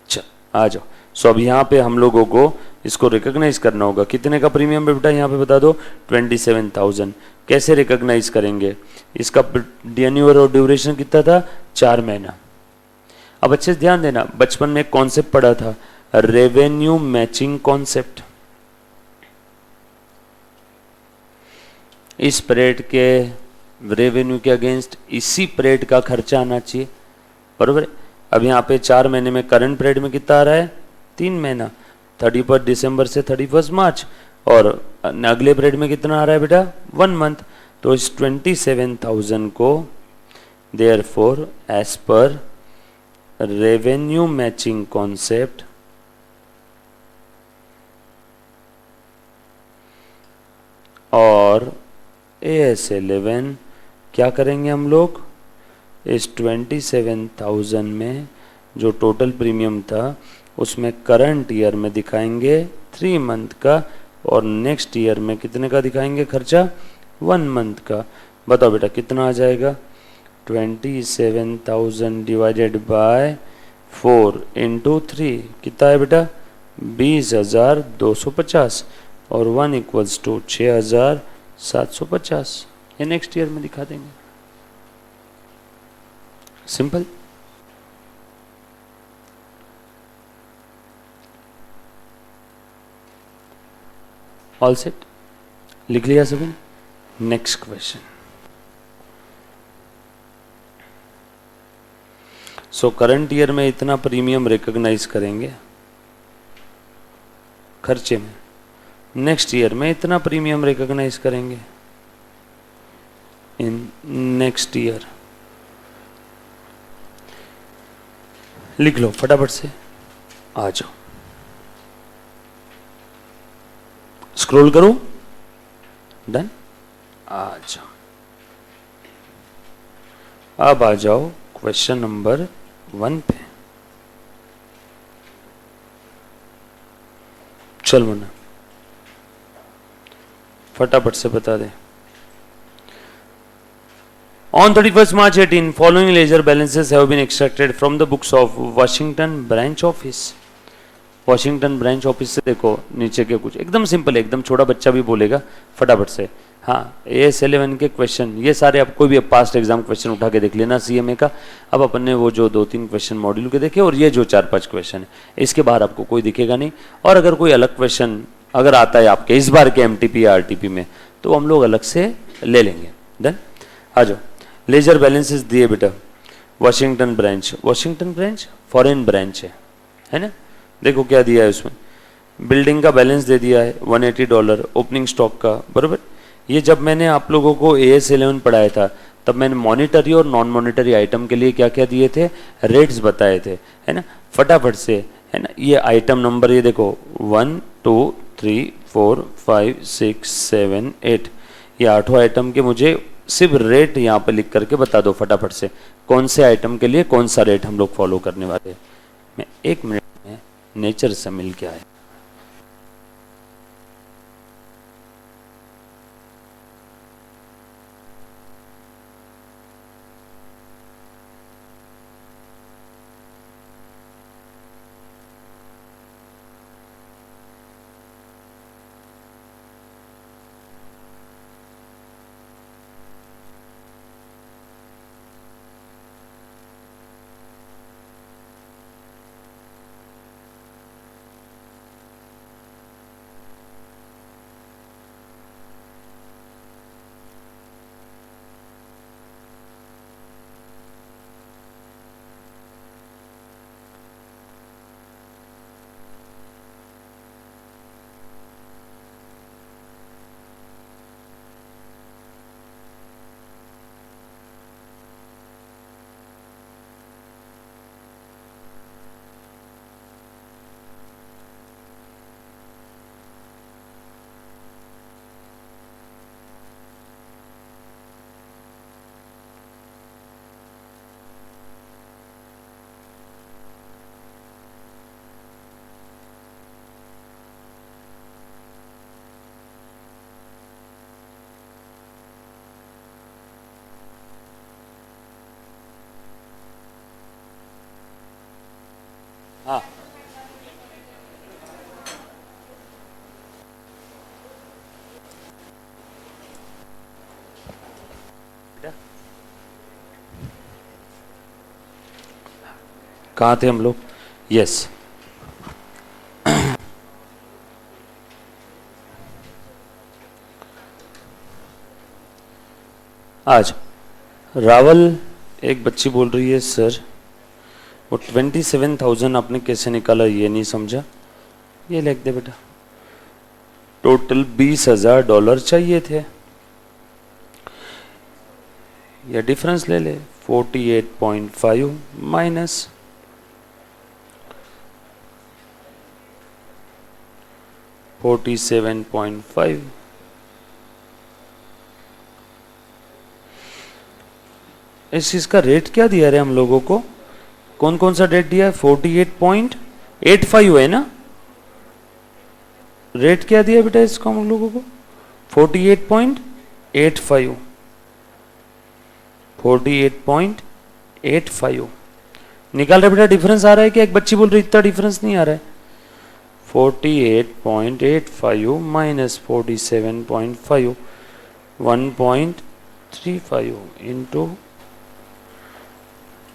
चल आ जाओ। सो अब यहां पे हम लोगों को इसको रिकॉग्नाइज करना होगा। कितने का प्रीमियम बेटा यहां पे बता दो? 27,000। कैसे रिकॉग्नाइज करेंगे? इसका टेन्योर और ड्यूरेशन कितना था? 4 महीना। अब अच्छे से ध्यान देना, बचपन में एक कॉन्सेप्ट पढ़ा था, रेवेन्यू मैचिंग कॉन्सेप्ट। इस पीरियड के रेवेन्यू के अगेंस्ट इसी पीरियड का खर्चा आना चाहिए, बरोबर? अब यहाँ पे 4 महीने में करंट पीरियड में कितना आ रहा है? 3 महीना, 31 दिसंबर से 31 मार्च। और अगले पीरियड में कितना आ रहा है बेटा? 1 मंथ। तो इस 27,000 को therefore as per revenue matching concept और AS11 क्या करेंगे हम लोग? इस 27,000 में जो टोटल प्रीमियम था उसमें करंट ईयर में दिखाएंगे 3 मंथ का और नेक्स्ट ईयर में कितने का दिखाएंगे खर्चा? 1 मंथ का। बताओ बेटा कितना आ जाएगा? 27,000 डिवाइडेड बाय 4 इंटू 3 कितना है बेटा? 20,250 और 1 इक्वल्स टू 6,750। ये नेक्स्ट ईयर में दिखा देंगे। सिंपल। All set? लिख लिया सभी? Next question. So current year में इतना प्रीमियम रिकॉग्नाइज करेंगे खर्चे में, नेक्स्ट ईयर में इतना प्रीमियम रिकॉग्नाइज करेंगे इन नेक्स्ट ईयर। लिख लो फटाफट से, आ जाओ। स्क्रॉल करो, डन। आ जाओ, अब आ जाओ क्वेश्चन नंबर 1 पे। चल मुन्ना फटाफट से बता दे। On 31st March 18, following ledger balances have been extracted from the books of Washington branch office. Washington branch office से देखो नीचे के कुछ एकदम सिंपल, एकदम छोटा बच्चा भी बोलेगा फटाफट से। हाँ, AS11 के क्वेश्चन ये सारे आप कोई भी पास्ट एग्जाम क्वेश्चन उठा के देख लेना CMA का। अब अपन ने वो जो 2-3 क्वेश्चन मॉड्यूल के देखे और ये जो 4-5 क्वेश्चन है, इसके बाहर आपको कोई दिखेगा नहीं। और अगर कोई अलग क्वेश्चन अगर आता है आपके इस बार के MTP या RTP में तो हम लोग अलग से ले लेंगे। डन। आ जाओ, लेजर बैलेंसेस दिए बेटा। वाशिंगटन ब्रांच फॉरेन ब्रांच है ना। देखो क्या दिया है उसमें, बिल्डिंग का बैलेंस दे दिया है $180 ओपनिंग स्टॉक का, बराबर। ये जब मैंने आप लोगों को AS11 पढ़ाया था तब मैंने मॉनिटरी और नॉन मॉनिटरी आइटम के लिए क्या क्या दिए थे, रेट्स बताए थे, है ना। फटाफट से, है ना, ये आइटम नंबर ये देखो 1 2 3 4 5 6 7 8, ये 8 आइटम के मुझे सिर्फ रेट यहाँ पे लिख करके बता दो फटाफट से, कौन से आइटम के लिए कौन सा रेट हम लोग फॉलो करने वाले हैं। मैं 1 मिनट में नेचर से मिल के आया। हाँ कहाँ थे हम लोग, यस। आज रावल एक बच्ची बोल रही है सर वो 27,000 आपने कैसे निकाला ये नहीं समझा, ये लिख दे बेटा। टोटल $20,000 चाहिए थे, या डिफरेंस ले ले 48.5 माइनस 47.5, इस चीज का रेट क्या दिया रे हम लोगों को, कौन कौन सा रेट दिया है, 48.85 है ना, रेट क्या दिया बेटा इसको हम लोगों को 48.85, 48.85 निकाल रहे बेटा। डिफरेंस आ रहा है कि एक बच्ची बोल रही इतना डिफरेंस नहीं आ रहा है, 48.85 माइनस 47.5 1.35 इंटू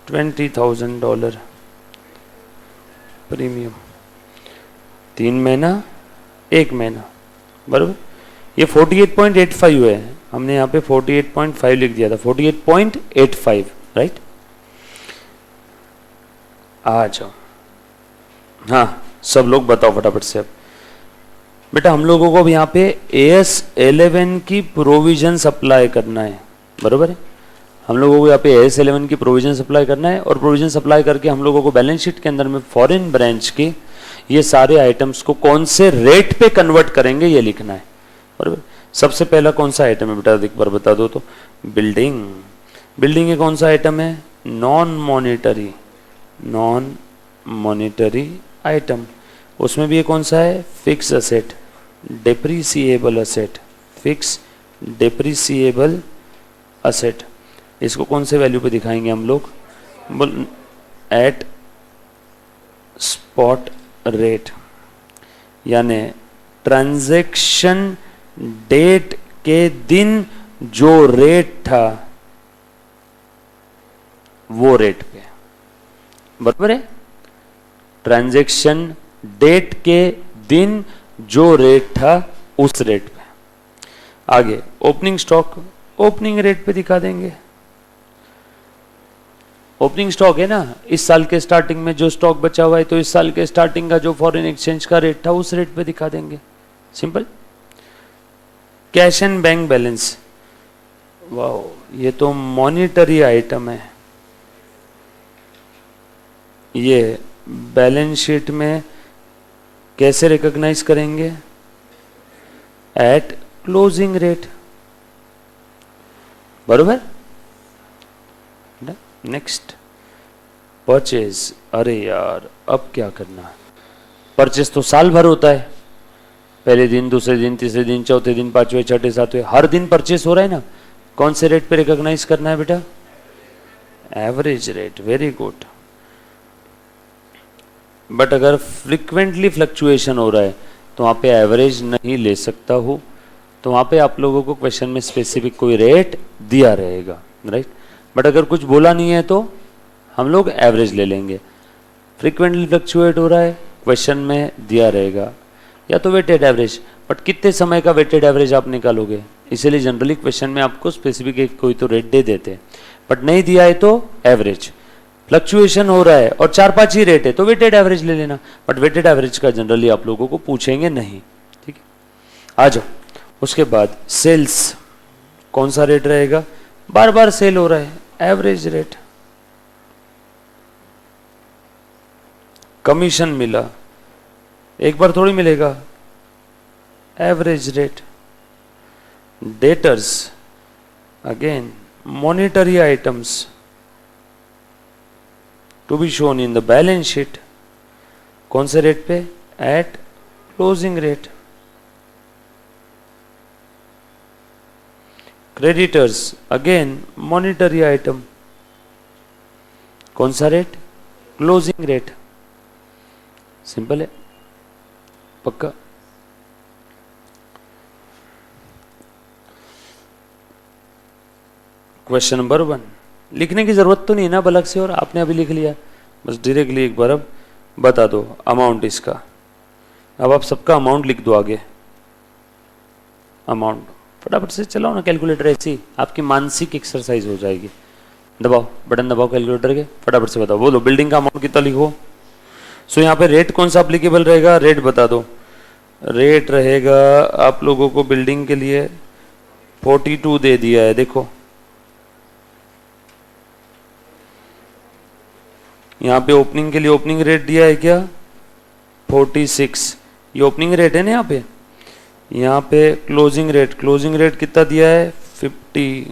$20,000 प्रीमियम, 3 महीना 1 महीना, बराबर। ये 48.85 है, हमने यहाँ पे 48.5 लिख दिया था, 48.85 राइट। आ जाओ, हाँ सब लोग बताओ फटाफट से। अब बेटा हम लोगों को अब यहाँ पे AS11 की प्रोविजन सप्लाई करना है, बराबर है। हम लोगों को यहाँ पे AS11 की प्रोविजन सप्लाई करना है, और प्रोविजन सप्लाई करके हम लोगों को बैलेंस शीट के अंदर में फॉरेन ब्रांच के ये सारे आइटम्स को कौन से रेट पे कन्वर्ट करेंगे ये लिखना है, बराबर। सबसे पहला कौन सा आइटम है बेटा, एक बार बता दो तो, बिल्डिंग। बिल्डिंग कौन सा आइटम है, नॉन मॉनिटरी आइटम। उसमें भी ये कौन सा है, fix asset, depreciable asset, fix depreciable asset. इसको कौन से वैल्यू पे दिखाएंगे हम लोग, एट स्पॉट रेट, यानी ट्रांजैक्शन डेट के दिन जो रेट था वो रेट पे, बराबर है। ट्रांजैक्शन डेट के दिन जो रेट था उस रेट पे। आगे ओपनिंग स्टॉक ओपनिंग रेट पे दिखा देंगे, ओपनिंग स्टॉक है ना, इस साल के स्टार्टिंग में जो स्टॉक बचा हुआ है तो इस साल के स्टार्टिंग का जो फॉरेन एक्सचेंज का रेट था उस रेट पे दिखा देंगे, simple. Cash and bank balance, वाह ये तो मॉनिटरी आइटम है। ये बैलेंस शीट में कैसे रिकॉग्नाइज करेंगे? एट क्लोजिंग रेट, बरोबर। नेक्स्ट परचेज, अरे यार अब क्या करना, परचेज तो साल भर होता है, पहले दिन, दूसरे दिन, तीसरे दिन, चौथे दिन, पांचवें, छठे, सातवें, हर दिन परचेज हो रहा है ना। कौन से रेट पे रिकॉग्नाइज करना है बेटा? Average rate, very good. But अगर फ्रिक्वेंटली फ्लक्चुएशन हो रहा है तो वहां पे एवरेज नहीं ले सकता हूं, तो वहां पे आप लोगों को क्वेश्चन में स्पेसिफिक कोई रेट दिया रहेगा, राइट। बट अगर कुछ बोला नहीं है तो हम लोग एवरेज ले लेंगे। फ्रिक्वेंटली फ्लक्चुएट हो रहा है, क्वेश्चन में दिया रहेगा, या तो वेटेड एवरेज, बट कितने समय का वेटेड एवरेज आप निकालोगे, इसीलिए जनरली क्वेश्चन में आपको स्पेसिफिक एक कोई तो रेट दे देते हैं, बट नहीं दिया है तो एवरेज। फ्लक्चुएशन हो रहा है और 4-5 ही रेट है तो वेटेड एवरेज ले लेना, बट वेटेड एवरेज का जनरली आप लोगों को पूछेंगे नहीं, ठीक है। आ जाओ, उसके बाद सेल्स, कौन सा रेट रहेगा? बार बार सेल हो रहा है, एवरेज रेट। कमीशन मिला, एक बार थोड़ी मिलेगा, average rate. Debtors, again monetary items to be shown in the balance sheet, कौन से रेट पे? At closing rate. Creditors, again monetary item, कौन सा रेट? क्लोजिंग रेट, सिंपल है, पक्का। क्वेश्चन नंबर 1, लिखने की जरूरत तो नहीं ना अलग से, और आपने अभी लिख लिया, बस डायरेक्टली एक बार अब बता दो अमाउंट इसका। अब आप सबका अमाउंट लिख दो आगे, अमाउंट फटाफट से चलाओ ना कैलकुलेटर, ऐसी आपकी मानसिक एक्सरसाइज हो जाएगी। दबाओ, बटन दबाओ कैलकुलेटर के, फटाफट से बताओ, बोलो बिल्डिंग का अमाउंट कितना लिखो। सो यहाँ पे रेट कौन सा अप्लीकेबल रहेगा? रेट बता दो। रेट रहेगा आप लोगों को बिल्डिंग के लिए 42 दे दिया है, देखो यहाँ पे ओपनिंग के लिए ओपनिंग रेट दिया है क्या? 46, ये ओपनिंग रेट है ना। यहाँ पे क्लोजिंग रेट कितना दिया है? 50।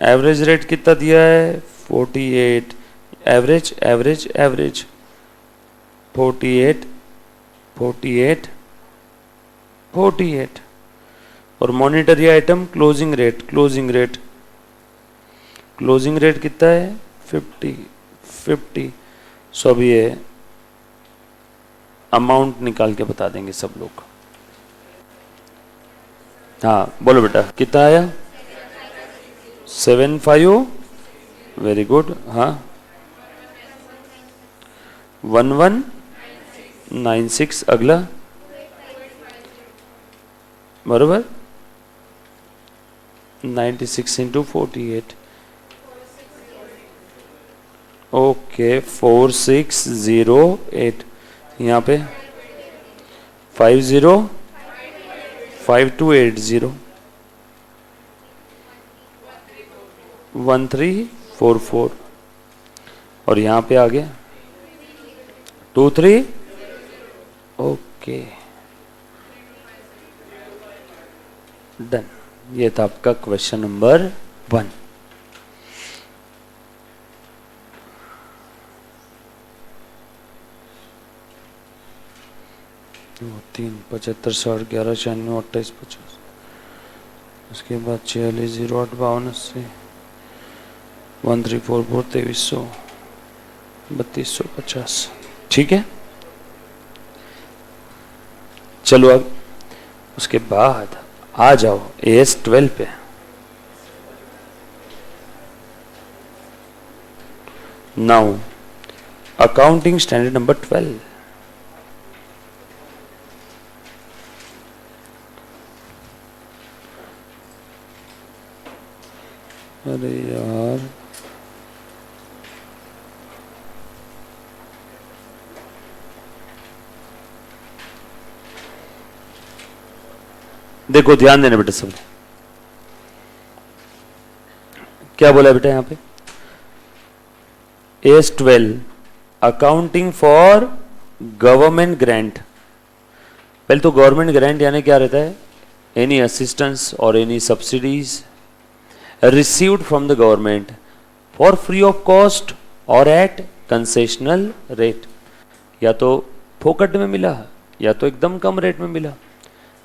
एवरेज रेट कितना दिया है? 48। Average average average 48 48 48। और मॉनिटरी आइटम क्लोजिंग रेट कितना है? 50। सो अब ये अमाउंट निकाल के बता देंगे सब लोग। हाँ बोलो बेटा, कितना आया? 75, वेरी गुड। हाँ 1196, अगला बरोबर 96 इंटू 48, ओके 4608। यहाँ पे 5280 1344। और यहाँ पे आगे 23, ओके डन। ये था आपका क्वेश्चन नंबर 1। 3 75 60 11 96 28 50, उसके बाद 46 08 52 80 1344 2300 3250। ठीक है, चलो अब उसके बाद आ जाओ AS 12 पे। Now accounting standard number 12। अरे यार देखो ध्यान देना बेटा सब, क्या बोला बेटा यहाँ पे, AS12 accounting for government grant. पहले तो गवर्नमेंट ग्रांट यानी क्या रहता है, एनी असिस्टेंस और any subsidies received from the government for free of cost और एट कंसेशनल रेट। या तो फोकट में मिला या तो एकदम कम रेट में मिला।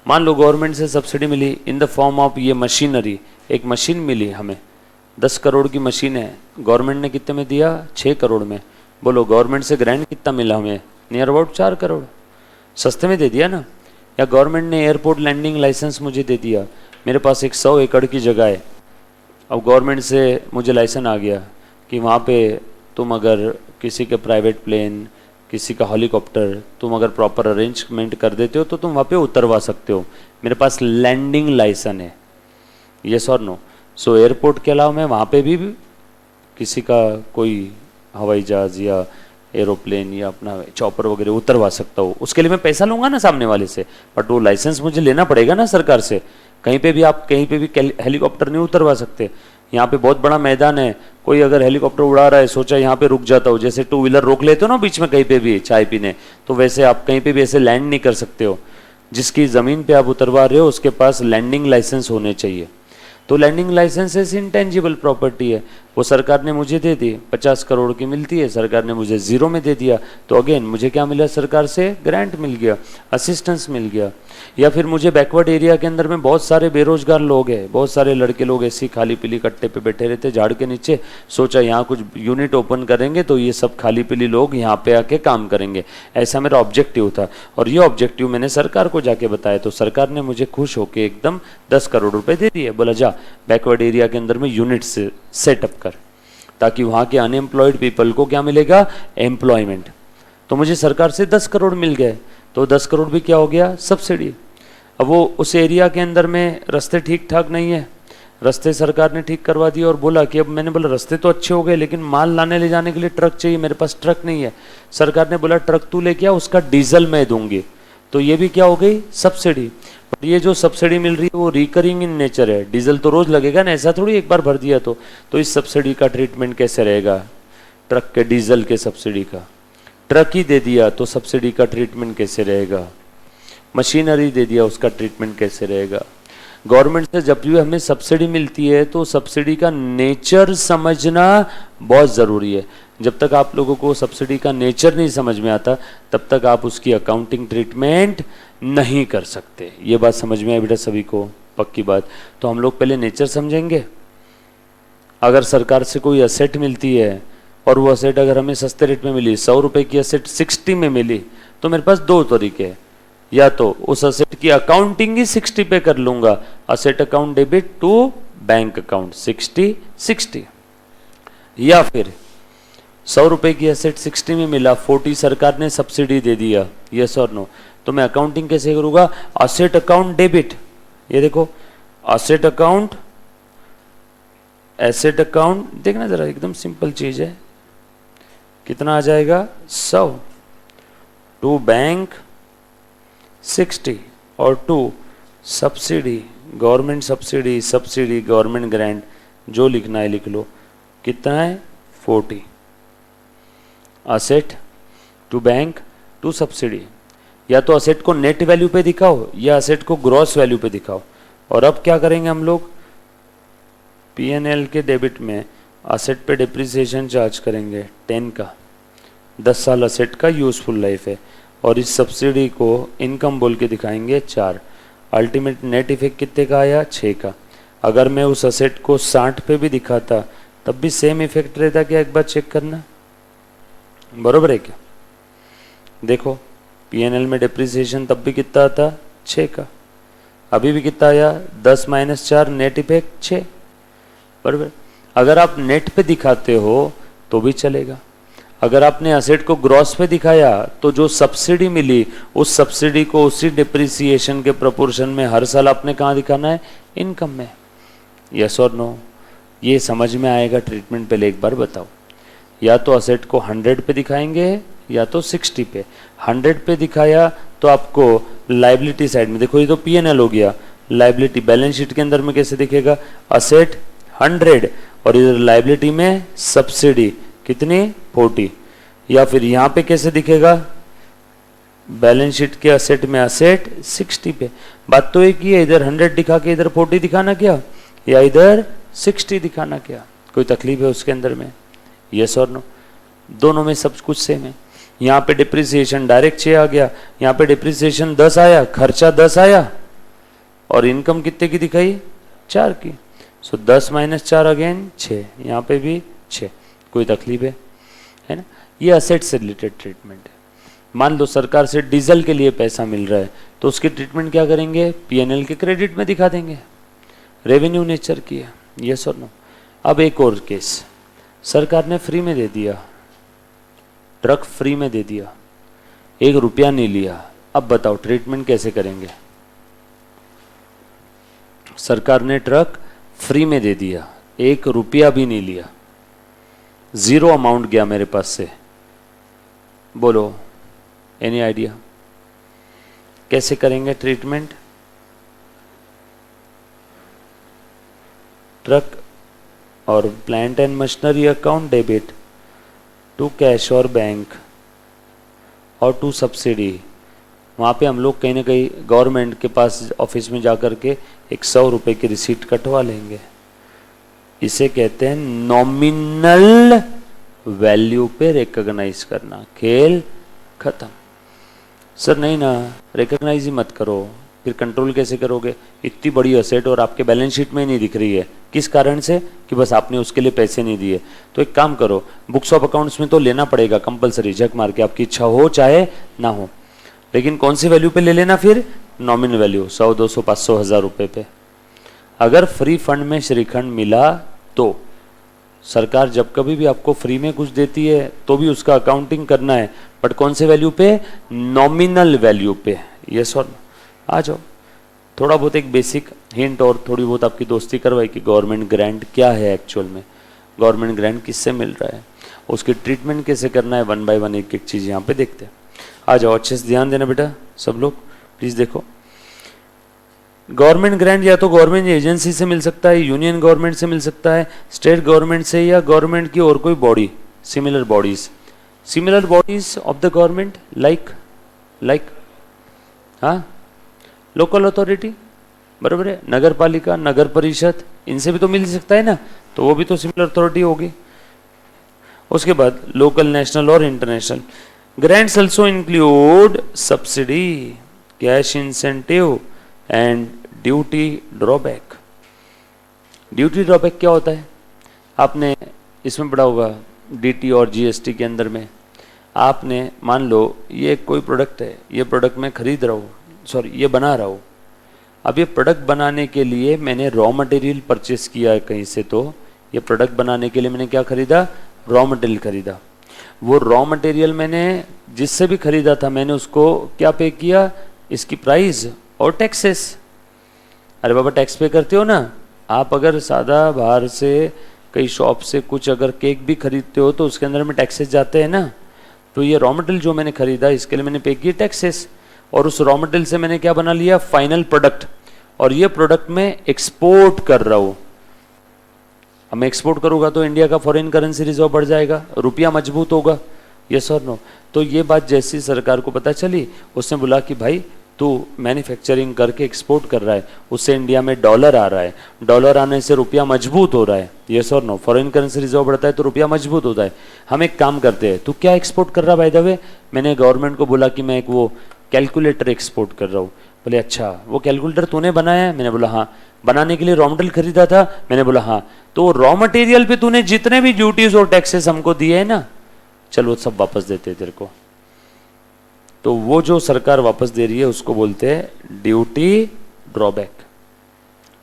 मान लो गवर्नमेंट से सब्सिडी मिली इन द फॉर्म ऑफ ये मशीनरी, एक मशीन मिली हमें, 10 करोड़ की मशीन है, गवर्नमेंट ने कितने में दिया, 6 करोड़ में। बोलो गवर्नमेंट से ग्रांट कितना मिला हमें, नियर अबाउट 4 करोड़, सस्ते में दे दिया ना। या गवर्नमेंट ने एयरपोर्ट लैंडिंग लाइसेंस मुझे दे दिया, मेरे पास एक 100 एकड़ की जगह है, अब गवर्नमेंट से मुझे लाइसेंस आ गया कि वहाँ पे तुम अगर किसी के प्राइवेट प्लेन, किसी का हेलीकॉप्टर तुम अगर प्रॉपर अरेंजमेंट कर देते हो तो तुम वहाँ पे उतरवा सकते हो, मेरे पास लैंडिंग लाइसेंस है, यस और नो। सो एयरपोर्ट के अलावा मैं वहाँ पे भी किसी का कोई हवाई जहाज़ या एरोप्लेन या अपना चॉपर वगैरह उतरवा सकता हूँ। उसके लिए मैं पैसा लूँगा ना सामने वाले से, बट वो लाइसेंस मुझे लेना पड़ेगा ना सरकार से। कहीं पे भी आप कहीं पे भी हेलीकॉप्टर नहीं उतरवा सकते। यहाँ पे बहुत बड़ा मैदान है, कोई अगर हेलीकॉप्टर उड़ा रहा है, सोचा यहाँ पे रुक जाता हो, जैसे 2 व्हीलर रोक लेते हो ना बीच में कहीं पे भी चाय पीने, तो वैसे आप कहीं पे भी ऐसे लैंड नहीं कर सकते हो। जिसकी ज़मीन पे आप उतरवा रहे हो उसके पास लैंडिंग लाइसेंस होने चाहिए। तो लैंडिंग लाइसेंस इंटेंजिबल प्रॉपर्टी है, वो सरकार ने मुझे दे दी, 50 करोड़ की मिलती है, सरकार ने मुझे 0 में दे दिया, तो अगेन मुझे क्या मिला, सरकार से ग्रांट मिल गया, असिस्टेंस मिल गया। या फिर मुझे बैकवर्ड एरिया के अंदर में बहुत सारे बेरोजगार लोग हैं, बहुत सारे लड़के लोग ऐसी खाली पीली कट्टे पे बैठे रहते झाड़ के नीचे, सोचा यहाँ कुछ यूनिट ओपन करेंगे तो ये सब खाली पीली लोग यहाँ पे आके काम करेंगे, ऐसा मेरा ऑब्जेक्टिव था। और ये ऑब्जेक्टिव मैंने सरकार को जाके बताया, तो सरकार ने मुझे खुश होकर एकदम 10 करोड़ रुपए दे दिए, बोला जा बैकवर्ड एरिया के अंदर में यूनिट सेटअप कर, ताकि वहाँ के अनएम्प्लॉयड पीपल को क्या मिलेगा, एम्प्लॉयमेंट। तो मुझे सरकार से 10 करोड़ मिल गए, तो 10 करोड़ भी क्या हो गया, सब्सिडी। अब वो उस एरिया के अंदर में रास्ते ठीक ठाक नहीं है, रास्ते सरकार ने ठीक करवा दिए और बोला कि अब मैंने बोला रास्ते तो अच्छे हो गए लेकिन माल लाने ले जाने के लिए ट्रक चाहिए, मेरे पास ट्रक नहीं है। सरकार ने बोला ट्रक तू लेके आ, उसका डीजल मैं दूंगी, तो ये भी क्या हो गई, सब्सिडी। बट ये जो सब्सिडी मिल रही है वो रिकरिंग इन नेचर है, डीजल तो रोज लगेगा ना, ऐसा थोड़ी एक बार भर दिया तो इस सब्सिडी का ट्रीटमेंट कैसे रहेगा, ट्रक के डीजल के सब्सिडी का, ट्रक ही दे दिया तो सब्सिडी का ट्रीटमेंट कैसे रहेगा, मशीनरी दे दिया उसका ट्रीटमेंट कैसे रहेगा। गवर्नमेंट से जब भी हमें सब्सिडी मिलती है तो सब्सिडी का नेचर समझना बहुत ज़रूरी है। जब तक आप लोगों को सब्सिडी का नेचर नहीं समझ में आता तब तक आप उसकी अकाउंटिंग ट्रीटमेंट नहीं कर सकते। ये बात समझ में आई बेटा सभी को, पक्की बात। तो हम लोग पहले नेचर समझेंगे। अगर सरकार से कोई असेट मिलती है और वो असेट अगर हमें सस्ते रेट में मिली, 100 रुपये की असेट 60 में मिली, तो मेरे पास 2 तरीके हैं, या तो उस असेट की अकाउंटिंग ही 60 पे कर लूंगा, asset account debit to bank account 60, या फिर 100 रुपये की असेट 60 में मिला, 40 सरकार ने सब्सिडी दे दिया, यस और नो, तो मैं अकाउंटिंग कैसे करूंगा, असेट अकाउंट डेबिट। ये देखो असेट अकाउंट, एसेट अकाउंट, देखना जरा एकदम सिंपल चीज है, कितना आ जाएगा 100, टू बैंक 60 और to subsidy, government subsidy, subsidy government grant, जो लिखना है लिख लो, कितना है 40, asset to bank to subsidy. या तो असेट को नेट वैल्यू पे दिखाओ या असेट को ग्रॉस वैल्यू पे दिखाओ। और अब क्या करेंगे हम लोग, P&L के डेबिट में असेट पे डिप्रिसिएशन चार्ज करेंगे 10 का, 10 साल असेट का यूजफुल लाइफ है, और इस सब्सिडी को इनकम बोल के दिखाएंगे 4। अल्टीमेट नेट इफेक्ट कितने का आया, 6 का। अगर मैं उस असेट को 60 पे भी दिखाता तब भी सेम इफेक्ट रहता क्या, एक बार चेक करना, बरोबर है क्या। देखो P&L में डिप्रिसिएशन तब भी कितना आता, 6 का, अभी भी कितना आया 10 - 4, नेट इफेक्ट 6, बरोबर। अगर आप नेट पे दिखाते हो तो भी चलेगा, अगर आपने असेट को ग्रॉस पे दिखाया तो जो सब्सिडी मिली उस सब्सिडी को उसी डिप्रिसिएशन के प्रोपोर्शन में हर साल आपने कहाँ दिखाना है, इनकम में, यस और नो। ये समझ में आएगा ट्रीटमेंट, पहले एक बार बताओ। या तो असेट को 100 पे दिखाएंगे या तो 60 पे। 100 पे दिखाया तो आपको लाइबिलिटी साइड में, देखो ये तो P&L हो गया, लाइबिलिटी बैलेंस शीट के अंदर में कैसे दिखेगा, असेट 100 और इधर लाइबिलिटी में सब्सिडी कितनी 40, या फिर यहाँ पे कैसे दिखेगा, बैलेंस शीट के असेट में असेट 60 पे। बात तो एक ही है, इधर 100 दिखा के इधर 40 दिखाना क्या, या इधर 60 दिखाना क्या, कोई तकलीफ है उसके अंदर में, यस और नो, दोनों में सब कुछ सेम है। यहाँ पे डिप्रिसिएशन डायरेक्ट 6 आ गया, यहाँ पे डिप्रिसिएशन 10 आया, खर्चा 10 आया और इनकम कितने की दिखाई 4 की, सो 10 - 4 अगेन 6, यहाँ पे भी 6, कोई तकलीफ है ना। ये असेट से रिलेटेड ट्रीटमेंट है। मान लो सरकार से डीजल के लिए पैसा मिल रहा है तो उसकी ट्रीटमेंट क्या करेंगे, पीएनएल के क्रेडिट में दिखा देंगे, रेवेन्यू नेचर की है, यस और नो। अब एक और केस, सरकार ने फ्री में दे दिया, ट्रक फ्री में दे दिया, 1 रुपया नहीं लिया, अब बताओ ट्रीटमेंट कैसे करेंगे। सरकार ने ट्रक फ्री में दे दिया, 1 रुपया भी नहीं लिया, 0 अमाउंट गया मेरे पास से, बोलो एनी आइडिया कैसे करेंगे ट्रीटमेंट। ट्रक और plant and machinery account debit to cash और बैंक और टू सब्सिडी। वहाँ पे हम लोग कहीं ना कहीं गवर्नमेंट के पास ऑफिस में जा कर के 100 रुपये की रिसीट कटवा लेंगे। इसे कहते हैं नॉमिनल वैल्यू पे रिकॉग्नाइज करना। खेल खत्म। सर नहीं ना, रिकॉग्नाइज ही मत करो, फिर कंट्रोल कैसे करोगे, इतनी बड़ी असेट और आपके बैलेंस शीट में ही नहीं दिख रही है, किस कारण से कि बस आपने उसके लिए पैसे नहीं दिए। तो एक काम करो, बुक्स ऑफ अकाउंट्स में तो लेना पड़ेगा कंपलसरी, झक मार के, आपकी इच्छा हो चाहे ना हो, लेकिन कौन सी वैल्यू पे ले लेना, फिर नॉमिनल वैल्यू 100, 200, 500, 1000 रुपये पे। अगर फ्री फंड में श्रीखंड मिला तो सरकार जब कभी भी आपको फ्री में कुछ देती है तो भी उसका अकाउंटिंग करना है, बट कौन से वैल्यू पे, नॉमिनल वैल्यू पे, यस और नो। आ जाओ, थोड़ा बहुत एक बेसिक हिंट और थोड़ी बहुत आपकी दोस्ती करवाई कि गवर्नमेंट ग्रांट क्या है एक्चुअल में, गवर्नमेंट ग्रांट किससे मिल रहा है, उसकी ट्रीटमेंट कैसे करना है, 1 बाय 1 एक एक चीज़ यहाँ पे देखते हैं। आ जाओ, अच्छे से ध्यान देना बेटा सब लोग, प्लीज़ देखो। गवर्नमेंट ग्रांट या तो गवर्नमेंट एजेंसी से मिल सकता है, यूनियन गवर्नमेंट से मिल सकता है, स्टेट गवर्नमेंट से, या गवर्नमेंट की और कोई body, similar bodies of the government like हाँ, लोकल अथॉरिटी, बराबर है, नगर पालिका, नगर परिषद, इनसे भी तो मिल सकता है ना, तो वो भी तो सिमिलर अथॉरिटी होगी। उसके बाद लोकल, नेशनल और international. Grants also include subsidy, cash incentive and duty drawback. Duty drawback क्या होता है, आपने इसमें पढ़ा होगा डीटी और जीएसटी के अंदर में। आपने मान लो ये कोई प्रोडक्ट है, ये प्रोडक्ट मैं खरीद रहा हूँ, सॉरी ये बना रहा हूँ, अब ये प्रोडक्ट बनाने के लिए मैंने रॉ मटेरियल परचेस किया है कहीं से, तो ये प्रोडक्ट बनाने के लिए मैंने क्या खरीदा, रॉ मटेरियल खरीदा। वो रॉ मटेरियल मैंने जिससे भी खरीदा था मैंने उसको क्या पे किया, इसकी प्राइस और टैक्सेस। अरे बाबा टैक्स पे करते हो ना आप, अगर सादा बाहर से कई शॉप से कुछ अगर केक भी खरीदते हो तो उसके अंदर में टैक्सेस जाते हैं ना, तो ये रॉ मटेरियल जो मैंने खरीदा इसके लिए मैंने पे किए टैक्सेस, और उस रॉ मटेरियल से मैंने क्या बना लिया, फाइनल प्रोडक्ट, और ये प्रोडक्ट मैं एक्सपोर्ट कर रहा हूँ। अब मैं एक्सपोर्ट करूँगा तो इंडिया का फॉरेन करेंसी रिजर्व बढ़ जाएगा, रुपया मजबूत होगा, यस और नो। तो ये बात जैसी सरकार को पता चली, उसने बोला कि भाई तू मैन्युफैक्चरिंग करके एक्सपोर्ट कर रहा है, उससे इंडिया में डॉलर आ रहा है, डॉलर आने से रुपया मजबूत हो रहा है, यस और नो, फॉरेन करेंसी रिजर्व बढ़ता है तो रुपया मजबूत होता है। हम एक काम करते हैं, तू क्या एक्सपोर्ट कर रहा है बाय द वे, मैंने गवर्नमेंट को बोला कि मैं एक वो कैलकुलेटर एक्सपोर्ट कर रहा हूँ। बोले अच्छा वो कैलकुलेटर तूने बनाया है, मैंने बोला हाँ। बनाने के लिए रॉ मटेरियल खरीदा था, मैंने बोला हाँ। तो रॉ मटेरियल पे तूने जितने भी ड्यूटीज और टैक्सेस हमको दिए है ना, चलो सब वापस देते हैं तेरे को। तो वो जो सरकार वापस दे रही है उसको बोलते हैं duty drawback.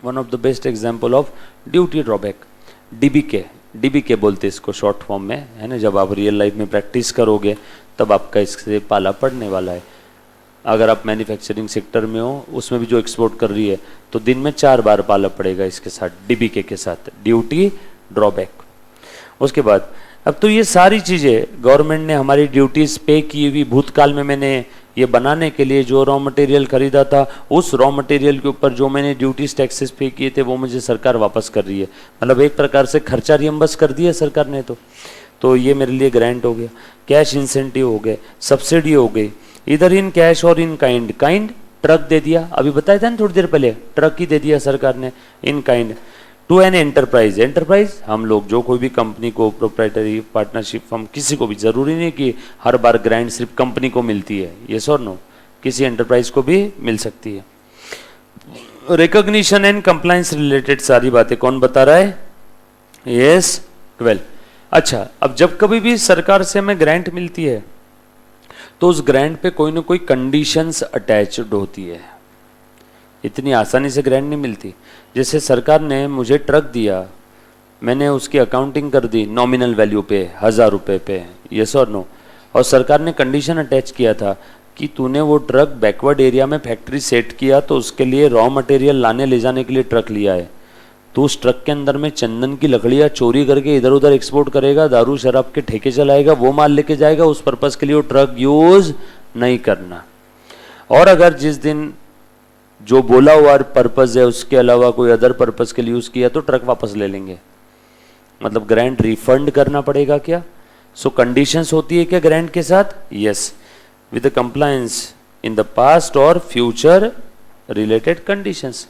One of the best example of duty drawback DBK बोलते हैं इसको शॉर्ट फॉर्म में, है ना। जब आप रियल लाइफ में प्रैक्टिस करोगे तब आपका इससे पाला पड़ने वाला है। अगर आप मैन्युफैक्चरिंग सेक्टर में हो, उसमें भी जो एक्सपोर्ट कर रही है, तो दिन में 4 बार पाला पड़ेगा इसके साथ, डीबीके के साथ, ड्यूटी ड्रॉबैक। उसके बाद अब तो ये सारी चीज़ें गवर्नमेंट ने हमारी ड्यूटीज़ पे की हुई, भूतकाल में मैंने ये बनाने के लिए जो रॉ मटेरियल खरीदा था, उस रॉ मटेरियल के ऊपर जो मैंने ड्यूटीज टैक्सेस पे किए थे वो मुझे सरकार वापस कर रही है। मतलब एक प्रकार से खर्चा रियम्बर्स कर दिया सरकार ने। तो ये मेरे लिए ग्रांट हो गया। कैश इंसेंटिव हो गए, सब्सिडी हो गई, इधर इन कैश और इन काइंड। काइंड ट्रक दे दिया, अभी बताया था ना थोड़ी देर पहले, ट्रक ही दे दिया सरकार ने। In kind to an enterprise, enterprise हम लोग जो कोई भी कंपनी को, प्रोप्राइटरी पार्टनरशिप हम किसी को भी, जरूरी नहीं कि हर बार ग्रांट सिर्फ कंपनी को मिलती है, यस और नो, किसी एंटरप्राइज को भी मिल सकती है। रिकॉग्निशन एंड कंप्लायंस रिलेटेड सारी बातें कौन बता रहा है? यस 12। अच्छा, अब जब कभी भी सरकार से हमें ग्रांट मिलती है तो उस ग्रांट पे कोई ना कोई कंडीशंस अटैच्ड होती है। इतनी आसानी से ग्रांट नहीं मिलती। जैसे सरकार ने मुझे ट्रक दिया, मैंने उसकी अकाउंटिंग कर दी नॉमिनल वैल्यू पे 1000 रुपये पे, यस और नो, और सरकार ने कंडीशन अटैच किया था कि तूने वो ट्रक बैकवर्ड एरिया में फैक्ट्री सेट किया तो उसके लिए रॉ मटेरियल लाने ले जाने के लिए ट्रक लिया है, तो उस ट्रक के अंदर में चंदन की लकड़ियाँ चोरी करके इधर उधर एक्सपोर्ट करेगा, दारू शराब के ठेके चलाएगा, वो माल लेके जाएगा, उस पर्पज़ के लिए वो ट्रक यूज़ नहीं करना। और अगर जिस दिन जो बोला हुआ पर्पज़ है उसके अलावा कोई अदर पर्पज़ के लिए यूज़ किया तो ट्रक वापस ले लेंगे। मतलब ग्रांट रिफंड करना पड़ेगा क्या? सो कंडीशंस होती है क्या ग्रांट के साथ? Yes, with the compliance in the past और फ्यूचर रिलेटेड कंडीशंस।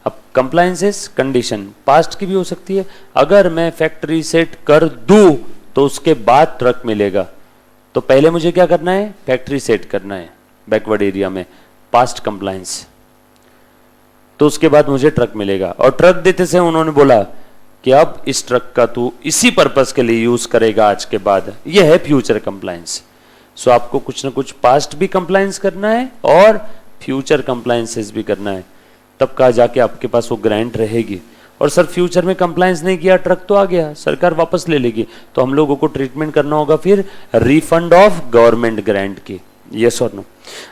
अब कंप्लायंसेस कंडीशन पास्ट की भी हो सकती है। अगर मैं फैक्ट्री सेट कर दूं तो उसके बाद ट्रक मिलेगा, तो पहले मुझे क्या करना है? फैक्ट्री सेट करना है बैकवर्ड एरिया में, पास्ट कंप्लायंस, तो उसके बाद मुझे ट्रक मिलेगा। और ट्रक देते से उन्होंने बोला कि अब इस ट्रक का तू इसी पर्पस के लिए यूज करेगा आज के बाद, यह है फ्यूचर कंप्लायंस। सो आपको कुछ ना कुछ पास्ट भी कंप्लायंस करना है और फ्यूचर कंप्लायंसेस भी करना है, तब कहा जाके आपके पास वो ग्रांट रहेगी। और सर फ्यूचर में कंप्लायंस नहीं किया, ट्रक तो आ गया, सरकार वापस ले लेगी, तो हम लोगों को ट्रीटमेंट करना होगा फिर रिफंड ऑफ गवर्नमेंट ग्रांट की, यस और नो।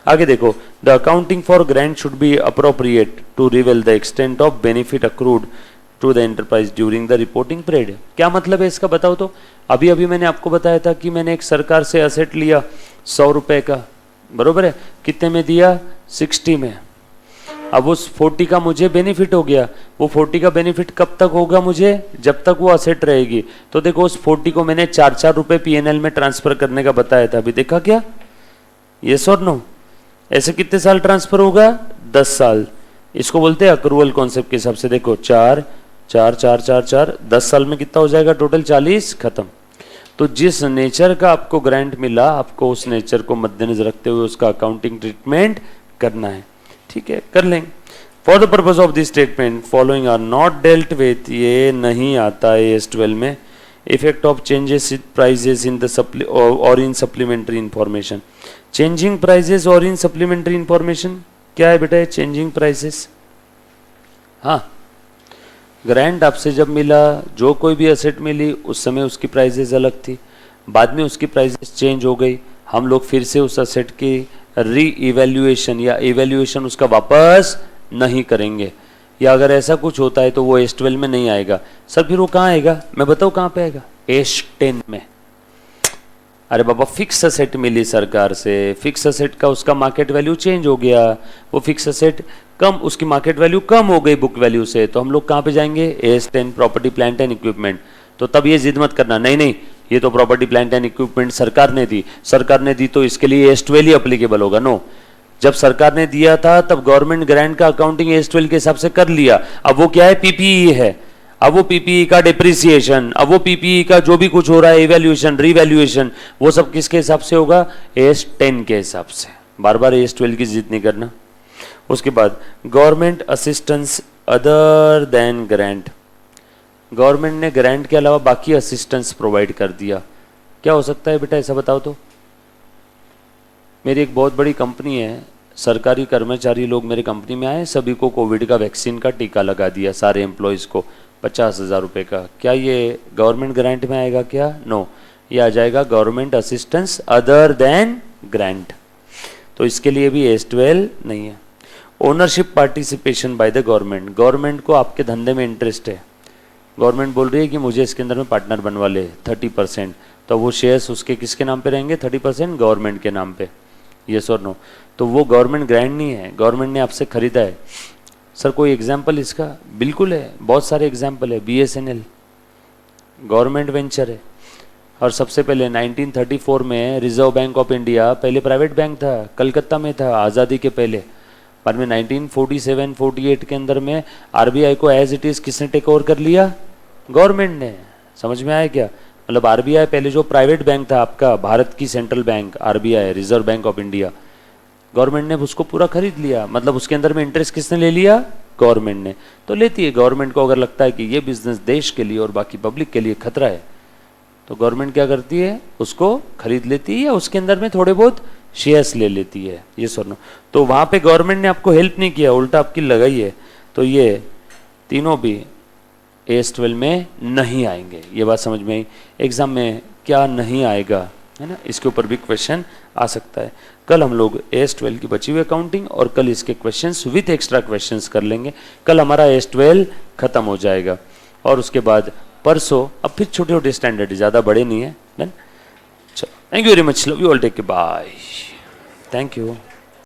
आगे देखो, the accounting for grant should be appropriate to reveal the extent of benefit accrued to the enterprise during the reporting period. क्या मतलब है इसका बताओ तो? अभी अभी मैंने आपको बताया था कि मैंने एक सरकार से असेट लिया 100 रुपए का, बरोबर है, कितने में दिया? 60 में। अब उस 40 का मुझे बेनिफिट हो गया। वो 40 का बेनिफिट कब तक होगा मुझे? जब तक वो असेट रहेगी। तो देखो उस 40 को मैंने 4-4 रुपए पीएनएल में ट्रांसफर करने का बताया था, अभी देखा क्या? यस और नो? ऐसे कितने साल ट्रांसफर होगा? 10 साल। इसको बोलते हैं अक्रूवल कॉन्सेप्ट के हिसाब से। देखो 4 4 4 4 4 10 साल में कितना हो जाएगा टोटल? 40 खत्म। तो जिस नेचर का आपको ग्रांट मिला, आपको उस नेचर को मद्देनजर रखते हुए उसका अकाउंटिंग ट्रीटमेंट करना है, ठीक है, कर लेंगे। For the purpose of this statement following are not dealt with, ये नहीं आता है एस 12 में। Effect of changes in prices in the और in supplementary information. Changing prices और इन सप्लीमेंट्री इंफॉर्मेशन क्या है बेटा? Changing prices. हाँ, ग्रांट आपसे जब मिला, जो कोई भी एसेट मिली उस समय उसकी प्राइसेस अलग थी, बाद में उसकी प्राइसेस चेंज हो गई, हम लोग फिर से उस एसेट की री इवेल्युएशन या इवेल्युएशन उसका वापस नहीं करेंगे, या अगर ऐसा कुछ होता है तो वो एस 12 में नहीं आएगा। सर फिर वो कहाँ आएगा? मैं बताऊँ कहाँ पे आएगा? एस 10 में। अरे बाबा, फिक्स असेट मिली सरकार से, फिक्स असेट का उसका मार्केट वैल्यू चेंज हो गया, वो फिक्स असेट कम, उसकी मार्केट वैल्यू कम हो गई बुक वैल्यू से, तो हम लोग कहाँ पे जाएंगे? S 10 property plant and equipment. तो तब ये जिद मत करना, नहीं नहीं ये तो प्रॉपर्टी प्लांट एंड इक्विपमेंट सरकार ने दी तो इसके लिए एस 12 ही अप्लीकेबल होगा। नो, जब सरकार ने दिया था तब गवर्नमेंट ग्रांट का अकाउंटिंग एस 12 के हिसाब से कर लिया। अब वो क्या है? पीपीई है। अब वो पीपीई का डिप्रिसिएशन, अब वो पीपीई का जो भी कुछ हो रहा है, इवैल्यूएशन, रीवैल्यूएशन, वो सब किसके हिसाब से होगा? एस 10 के हिसाब से। बार बार एस 12 की जिद नहीं करना। उसके बाद government assistance other than grant. Government ने ग्रांट के अलावा बाकी असिस्टेंस प्रोवाइड कर दिया। क्या हो सकता है बेटा, ऐसा बताओ तो? मेरी एक बहुत बड़ी कंपनी है, सरकारी कर्मचारी लोग मेरे कंपनी में आए, सभी को कोविड का वैक्सीन का टीका लगा दिया, सारे एम्प्लॉयज़ को 50,000 रुपये का। क्या ये गवर्नमेंट ग्रांट में आएगा क्या? नो, ये आ जाएगा government assistance other than grant. तो इसके लिए भी एस 12 नहीं है। Ownership participation by the government. Government को आपके धंधे में इंटरेस्ट है, गवर्नमेंट बोल रही है कि मुझे इसके अंदर में पार्टनर बनवा ले 30%, तो वो शेयर्स उसके किसके नाम पे रहेंगे? 30% गवर्नमेंट के नाम पे, यस और नो? तो वो गवर्नमेंट ग्रांट नहीं है, गवर्नमेंट ने आपसे खरीदा है। सर कोई एग्जाम्पल इसका? बिल्कुल है, बहुत सारे एग्जाम्पल है। BSNL गवर्नमेंट वेंचर है। और सबसे पहले 1934 में रिजर्व बैंक ऑफ इंडिया पहले प्राइवेट बैंक था, कलकत्ता में था आज़ादी के पहले। बाद में 1947-48 के अंदर में RBI को एज इट इज़ किसने टेक ओवर कर लिया? गवर्नमेंट ने। समझ में आया क्या? मतलब RBI पहले जो प्राइवेट बैंक था आपका, भारत की central bank RBI reserve bank of India, government ने उसको पूरा खरीद लिया। मतलब उसके अंदर में इंटरेस्ट किसने ले लिया? गवर्नमेंट ने। तो लेती है गवर्नमेंट को, अगर लगता है कि ये बिजनेस देश के लिए और बाकी पब्लिक के लिए खतरा है तो गवर्नमेंट क्या करती है? उसको खरीद लेती है या उसके अंदर में थोड़े बहुत शेयर्स ले लेती है। ये सुनो, तो वहाँ पे गवर्नमेंट ने आपको हेल्प नहीं किया, उल्टा आपकी लगाई है। तो ये तीनों भी AS12 में नहीं आएंगे। ये बात समझ में आई? एग्जाम में क्या नहीं आएगा है ना, इसके ऊपर भी क्वेश्चन आ सकता है। कल हम लोग AS12 की बची हुई अकाउंटिंग और कल इसके क्वेश्चंस विथ एक्स्ट्रा क्वेश्चंस कर लेंगे। कल हमारा AS12 खत्म हो जाएगा और उसके बाद परसों अब फिर छोटे छोटे स्टैंडर्ड, ज़्यादा बड़े नहीं है। चलो, thank you very much, love you all, take care, bye, thank you.